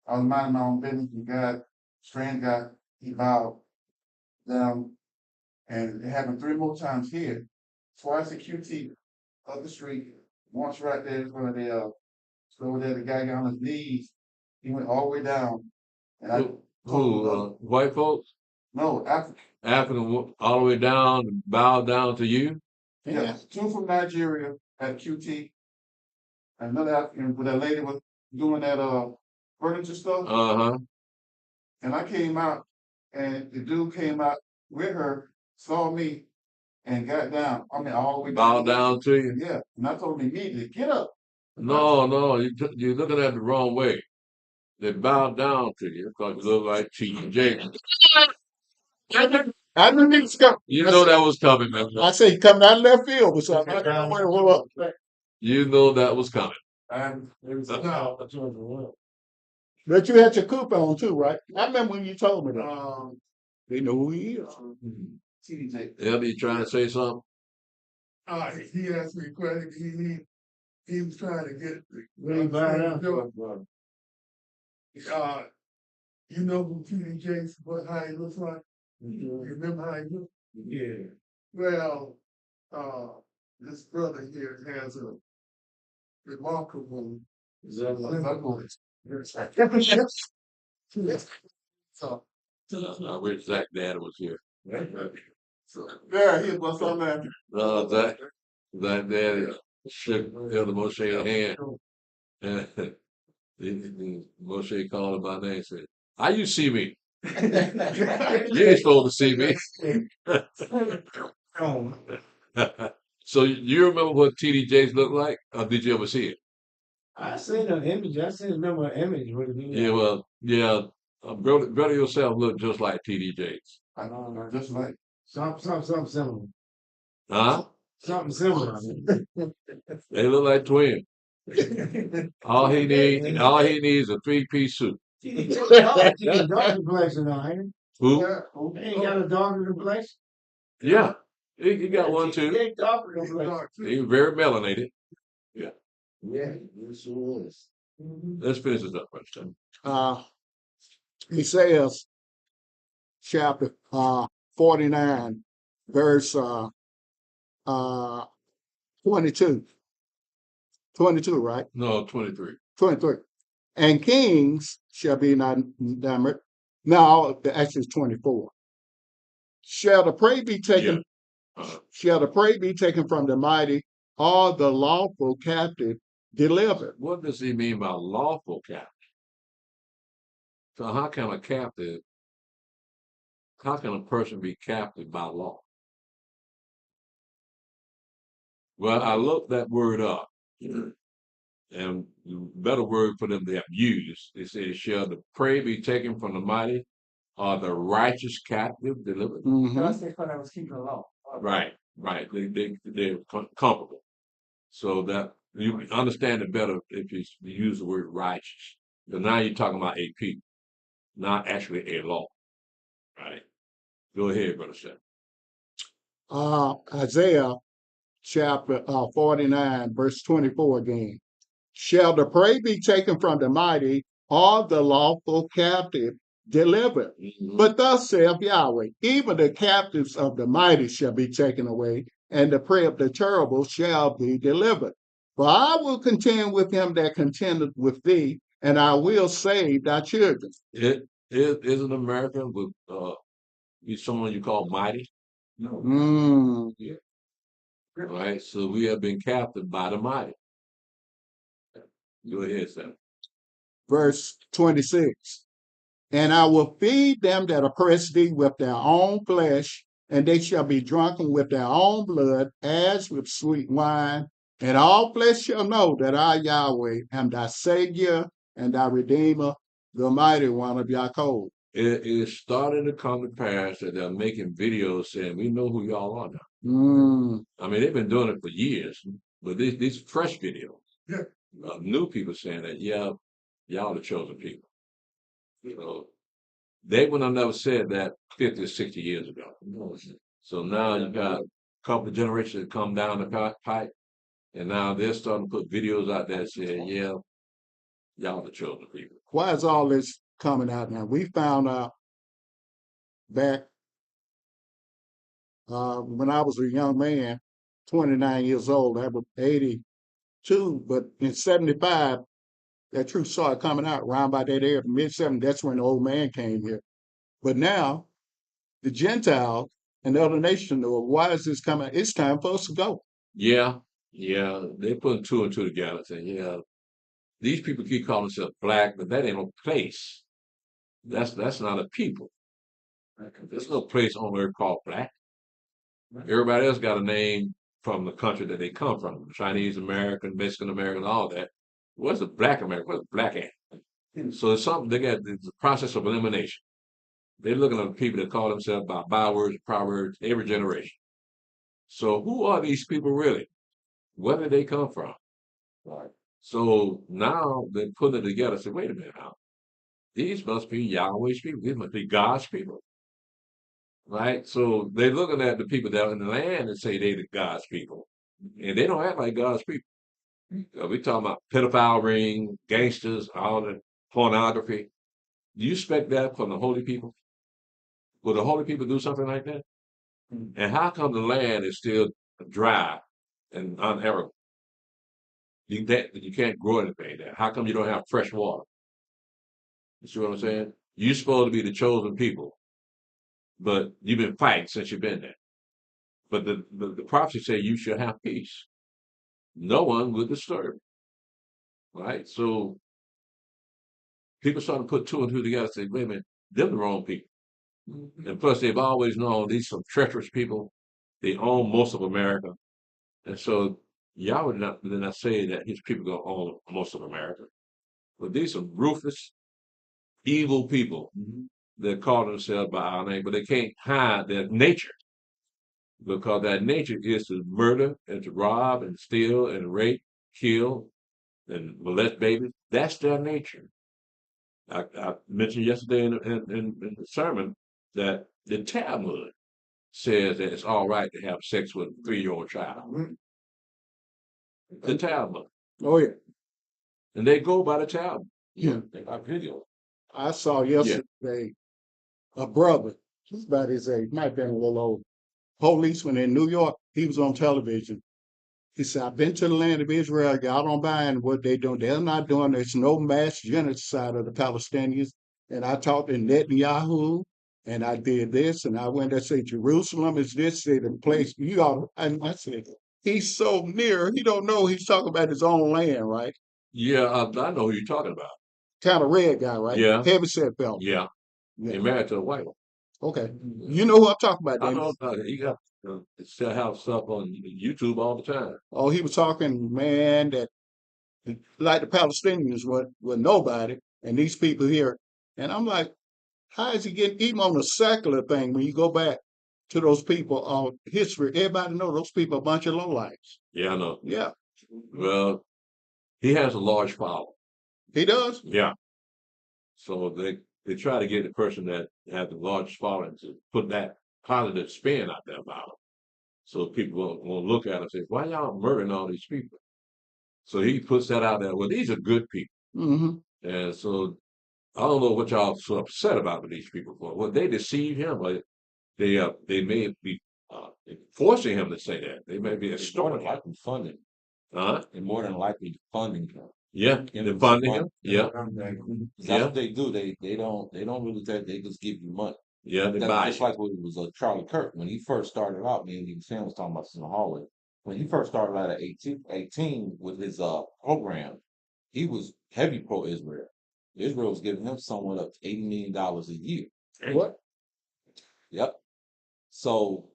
I was minding my own business. And God, strange guy, he bowed down, and it happened 3 more times here. Twice at QT up the street, once right there in front of the over there. The guy got on his knees. He went all the way down, and I told him, White folks? no, Africa. African all the way down, bow down to you? Yeah, 2 from Nigeria at QT. Another African, where that lady was doing that furniture stuff. Uh-huh. And I came out, and the dude came out with her, saw me, and got down. I mean, all the way Bow down to you? Yeah, and I told him immediately, get up. No, you're looking at it the wrong way. They bowed down to you because you look like T.J. I knew niggas come. You know that was coming, man. I say he come out of left field or something. I don't know what. You know that was coming. But you had your coupon too, right? I remember when you told me that. They know who he is. TJ. Elder, you trying to say something? He asked me a question. He was trying to get Really bad out. you know who T.D. Jakes, how he looks like? You remember how he looks? Yeah. Well, this brother here has a remarkable so I wish Zach Dad was here. Yeah, he was something. Zach Dad shook Elder Moshe's hand. And Moshe called him by name and said, "How you see me? You ain't supposed to see me." So you remember what TD Jakes looked like? Or did you ever see it? I seen an image. I seen remember an image. What it be? Yeah, well, yeah. Brother yourself looked just like TD Jakes. I know, just like. Something similar. Huh? Something similar. They look like twins. All he needs is a 3-piece suit. He got a dark complexion now, ain't Who? he? Ain't got a darker complexion? Yeah. He got one too. He darker complexion. He's very melanated. Yeah, it sure is. Let's finish this up, brother. Isaiah chapter 49, verse 22. 22, right? No, 23. 23. And kings shall be not numbered. No, actually it's 24. Shall the prey be taken? Shall the prey be taken from the mighty, or the lawful captive delivered? What does he mean by lawful captive? So how can a person be captive by law? Well, I looked that word up, and the better word for them they have used, it says, shall the prey be taken from the mighty, or the righteous captive delivered? That's the I was keeping the law. Right. They're comparable. So that you understand it better if you use the word righteous. Because now you're talking about a people, not actually a law. Right. Go ahead, Brother Seth. Isaiah chapter 49, verse 24 again. Shall the prey be taken from the mighty, or the lawful captive delivered? But thus saith Yahweh, even the captives of the mighty shall be taken away, and the prey of the terrible shall be delivered. For I will contend with him that contendeth with thee, and I will save thy children. It isn't America with someone you call mighty. Mm. Yeah. Right. So we have been captured by the mighty. Go ahead, Sam. Verse 26. And I will feed them that oppress thee with their own flesh, and they shall be drunken with their own blood, as with sweet wine. And all flesh shall know that I, Yahweh, am thy Savior and thy Redeemer, the mighty one of Yaakov. It is starting to come to pass that they're making videos saying, we know who y'all are now. Mm. I mean, they've been doing it for years, but these fresh videos, Yeah. New people saying that, yeah, y'all the chosen people. You know, they would have never said that 50 or 60 years ago. So now you got a couple of generations that come down the pipe, and now they're starting to put videos out there saying, yeah, y'all the chosen people. Why is all this coming out now? We found out back when I was a young man, 29 years old, I was 82, but in 75, that truth started coming out around by that area, mid-70s. That's when the old man came here. But now, the Gentiles and the other nations know, why is this coming? It's time for us to go. Yeah, they put two and two together, saying, yeah, these people keep calling themselves black, but that ain't no place. That's not a people. There's no place on earth called black. Everybody else got a name from the country that they come from. Chinese American, Mexican American, all that. What's a black American? What's black at? So it's something they got the process of elimination. They're looking at the people that call themselves by bywords, proverbs, every generation. So who are these people really? Where did they come from? Right. So now they're putting it together. Say, wait a minute now. These must be Yahweh's people. These must be God's people. Right? So they're looking at the people that are in the land and say they're the God's people. And they don't act like God's people. We talking about pedophile ring, gangsters, all the pornography. Do you expect that from the holy people? Will the holy people do something like that? And how come the land is still dry and unerrable? You can't grow anything there. How come you don't have fresh water? You see what I'm saying? You're supposed to be the chosen people, but you've been fighting since you've been there. But the prophecy say you shall have peace. No one will disturb. Right? So people start to put two and two together and say, wait a minute, they're the wrong people. And plus, they've always known these some treacherous people. They own most of America. And so Yahweh did not say that his people going to own most of America. But these are ruthless, evil people that call themselves by our name, but they can't hide their nature because that nature is to murder and to rob and steal and rape, kill and molest babies. That's their nature. I mentioned yesterday in the sermon that the Talmud says that it's all right to have sex with a 3-year-old child. The Talmud. Oh, yeah. And they go by the Talmud. Yeah. They got video. I saw yesterday a brother, he's about his age, might have been a little old, policeman in New York. He was on television. He said, I've been to the land of Israel. Y'all don't mind what they're doing. They're not doing, there's no mass genocide of the Palestinians. And I talked to Netanyahu, and I did this, and I went there and said, Jerusalem is this city, the place you ought to, and I said, he's so near, he don't know he's talking about his own land, right? Yeah, I know who you're talking about. Kind of red guy, right? Yeah. Heavy set fella. Yeah. Yeah. They're married to a white one. Okay. You know who I'm talking about, I Dennis? know you got still have stuff on YouTube all the time. Oh, he was talking, man, that like the Palestinians were nobody, and these people here. And I'm like, how is he getting even on the secular thing when you go back to those people on history? Everybody know those people are a bunch of lowlifes. Yeah, I know. Yeah. Well, he has a large following. He does? Yeah. So they try to get the person that has the largest following to put that positive spin out there about him. So people won't look at it and say, why y'all murdering all these people? So he puts that out there. Well, these are good people. Mm-hmm. And so I don't know what y'all so upset about with these people for. Well, they deceive him, but they may be forcing him to say that. They may be More extorting than him. likely funding. Huh? And more than likely funding him. Yeah, Giving they're him some funding him. money. Yeah, 'Cause that's yeah, what they do. They don't really take. They just give you money. yeah. They That's buy just you. like what it was Charlie Kirk when he first started out. Me and his family was talking about this in the hallway. When he first started out at 18 with his program, he was heavy pro Israel. Israel was giving him somewhat up to $80 million a year. What? Yep. So,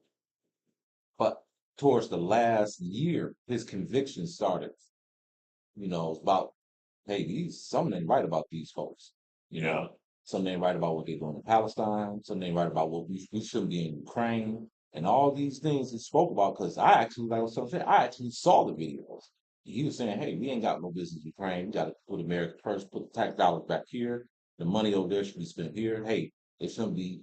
but towards the last year, his conviction started. About hey, something ain't right about these folks. Yeah, Something ain't right about what they're doing in Palestine. Something ain't right about what we shouldn't be in Ukraine. And all these things he spoke about, because I actually, like I was saying, I actually saw the videos. He was saying, hey, we ain't got no business in Ukraine. We got to put America first, put the tax dollars back here. The money over there should be spent here. Hey, it shouldn't be,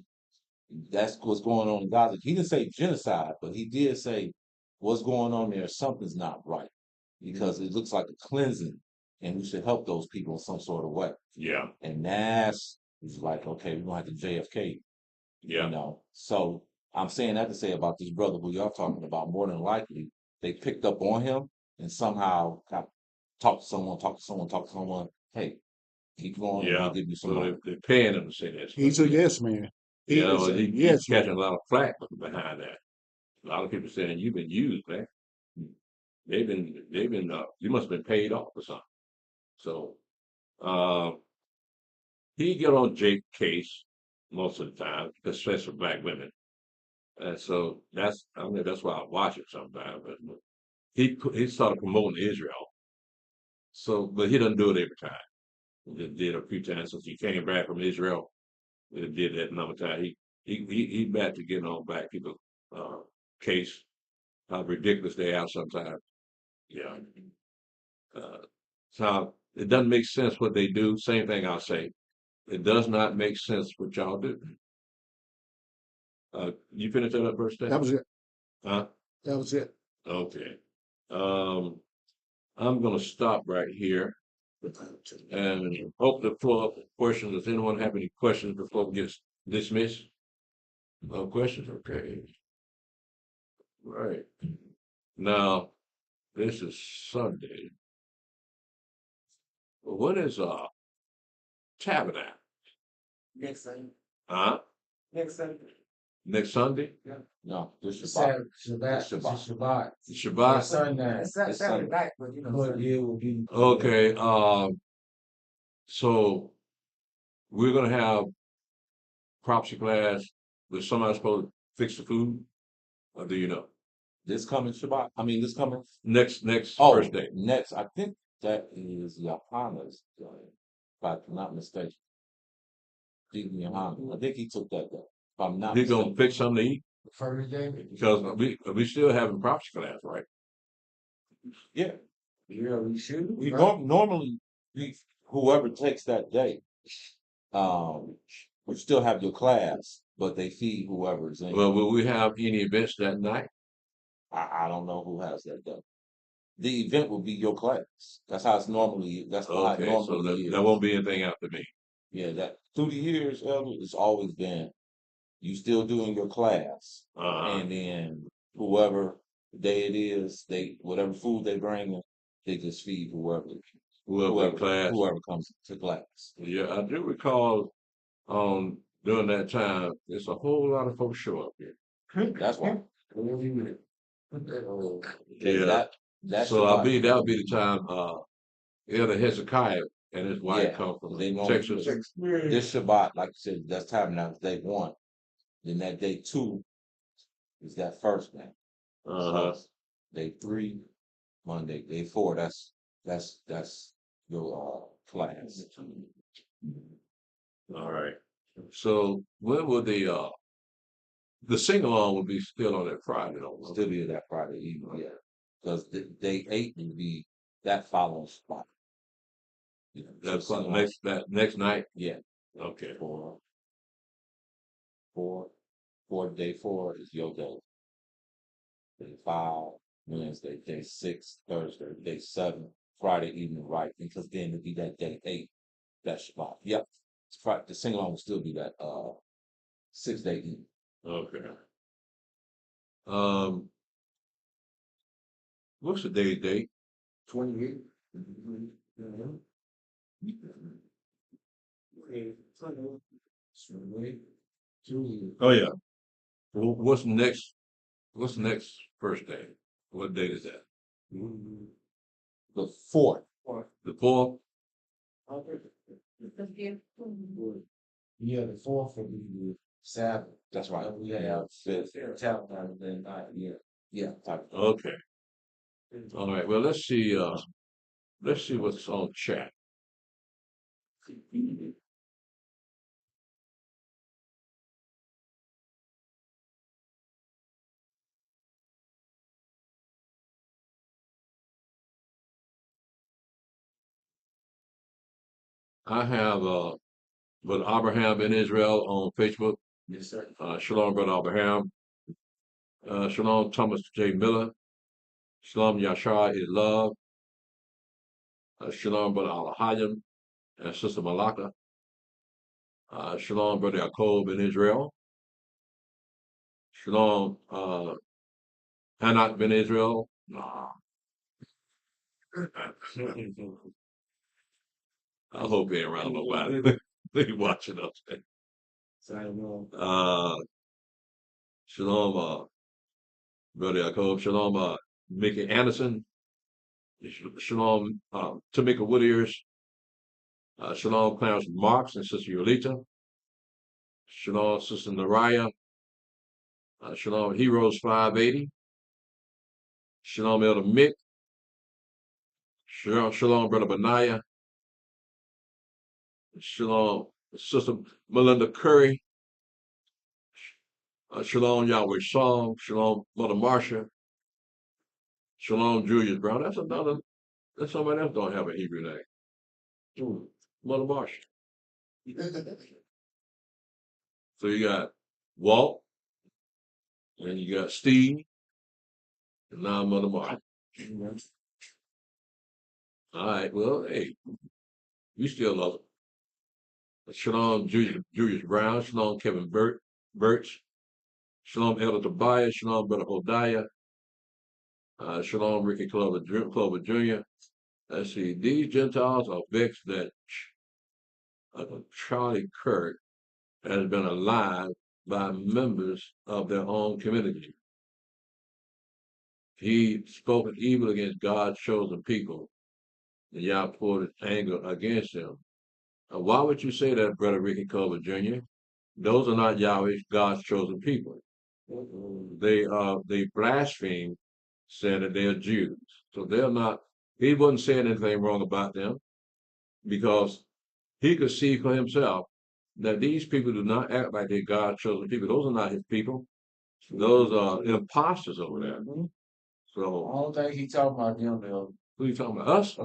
that's what's going on in Gaza. He didn't say genocide, but he did say what's going on there, something's not right. Because it looks like a cleansing, and we should help those people in some sort of way. yeah, And that's it's like, okay, we're gonna have to JFK, yeah, So I'm saying that to say about this brother who y'all talking about, more than likely they picked up on him and somehow got talk to someone, talk to someone, talk to someone. Hey, keep going and yeah. we'll give you some So money. they're paying him to say that stuff. He's a yes man. He Yeah, is well, a he's yes catching man. a lot of flack behind that. A lot of people saying you've been used, man. They've been. You must have been paid off or something. So, he get on Jake's case most of the time, especially for black women. And so that's why I watch it sometimes. But he started promoting Israel. So, but he doesn't do it every time. He just did a few times since he came back from Israel. He did that another time. He back to getting on black people uh, case. How ridiculous they are sometimes. Yeah. So it doesn't make sense what they do. Same thing I'll say. It does not make sense what y'all do. You finish that up, verse 10? That was it. Huh? That was it. Okay. Um, I'm going to stop right here and hope to pull up questions. Does anyone have any questions before we get dismissed? No questions? Okay. Right. Now, this is Sunday. What is tabernacle? Next Sunday. Huh? Next Sunday. Next Sunday? No, this is Shabbat, This Shabbat, Shabbat. Shabbat. Shabbat? Sunday. It's It's Saturday Sunday. night, but But it will be. Okay. So we're gonna have prophecy class. Was somebody supposed to fix the food? Or do you know? This coming Shabbat. I mean, this coming. Next Oh, first day. next. I think that is Johanna's, if I'm not mistaken. Deacon Johanna. I think he took that day. If I'm not He's gonna mistaken. fix something to eat First day. because we still having prophecy class, right? Yeah. Yeah, we should. We right? normally whoever takes that day, um, we still have your class, but they feed whoever's in. Well, will we have any events that night? I don't know who has that day. The event will be your class. That's how it's normally. That's how it Okay, so normally there is. won't be anything after me. Yeah, that through the years, Elder, it's always been you still doing your class, and then whoever day it is, they whatever food they bring, they just feed Whoever class. whoever comes to class. Yeah, I do recall during that time, there's a whole lot of folks show up here. That's why. Yeah. That So I Shabbat, believe that'll be the time Elder Hezekiah and his wife yeah, come from they normally Texas. this Shabbat, like you said, that's Tabernacles day one. Then that day two is that first day. Uh-huh. So day three, Monday, day four, that's your class. All right. So when will the sing along will be still on that Friday, don't we? Still be that Friday evening, yeah. Because day eight will be that following spot. That's So that next night? yeah. Okay. For day four is your day. Day 5, Wednesday, day 6, Thursday, day 7, Friday evening, right? Because then it'll be that day 8, that Shabbat. Yep. The sing along will still be that 6-day evening. Okay. What's the day's date? 28. Oh yeah. What's next? What's next first day? What date is that? The 4th. The 4th? Yeah, the 4th will be the Sabbath. That's right. And we have 5th. Tabernacle that night. Yeah. Yeah. Okay. All right. Well, let's see what's on chat. I have Brother Abraham in Israel on Facebook. Yes, sir. Shalom, Brother Abraham. Shalom, Thomas J. Miller. Shalom, Yashar is love. Shalom, Brother Alahayim and Sister Malaka. Shalom, Brother Yaakov in Israel. Shalom, Hanat ben Israel. I hope he ain't around nobody. They watching us. Shalom, Brother Yaakov. Shalom, Mickey Anderson. Shalom, Tamika Woodiers. Shalom, Clarence Marks and Sister Yolita. Shalom, Sister Naraya. Shalom, Heroes 580. Shalom, Elder Mick. Shalom, Brother Benaiah. Shalom, Sister Melinda Curry. Shalom, Yahweh Song. Shalom, Mother Marsha. Shalom, Julius Brown. That's somebody else don't have a Hebrew name. Mother Marsha. So you got Walt, and you got Steve, and now Mother Marsha. All right, well, hey, we still love it. Shalom, Julius Brown. Shalom, Kevin Birch. Shalom, Elder Tobias. Shalom, Brother Hodiah. Shalom, Ricky Clover Jr. Let's see, these Gentiles are vexed that Charlie Kirk has been alive by members of their own community. He spoke evil against God's chosen people, and Yah poured his anger against them. Why would you say that, Brother Ricky Culver Jr.? Those are not Yahweh's, God's chosen people. They blaspheme, saying that they are Jews. So they're not, he wasn't saying anything wrong about them, because he could see for himself that these people do not act like they're God's chosen people. Those are not his people. Those are imposters over there. So I don't think he talking about them, though. who you talking about? Us? He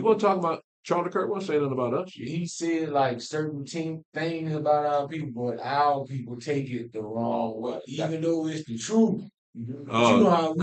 wasn't talking about Charlie Kirk. Wasn't saying nothing about us. He said like certain things about our people, but our people take it the wrong way, even though it's the truth. But you know how we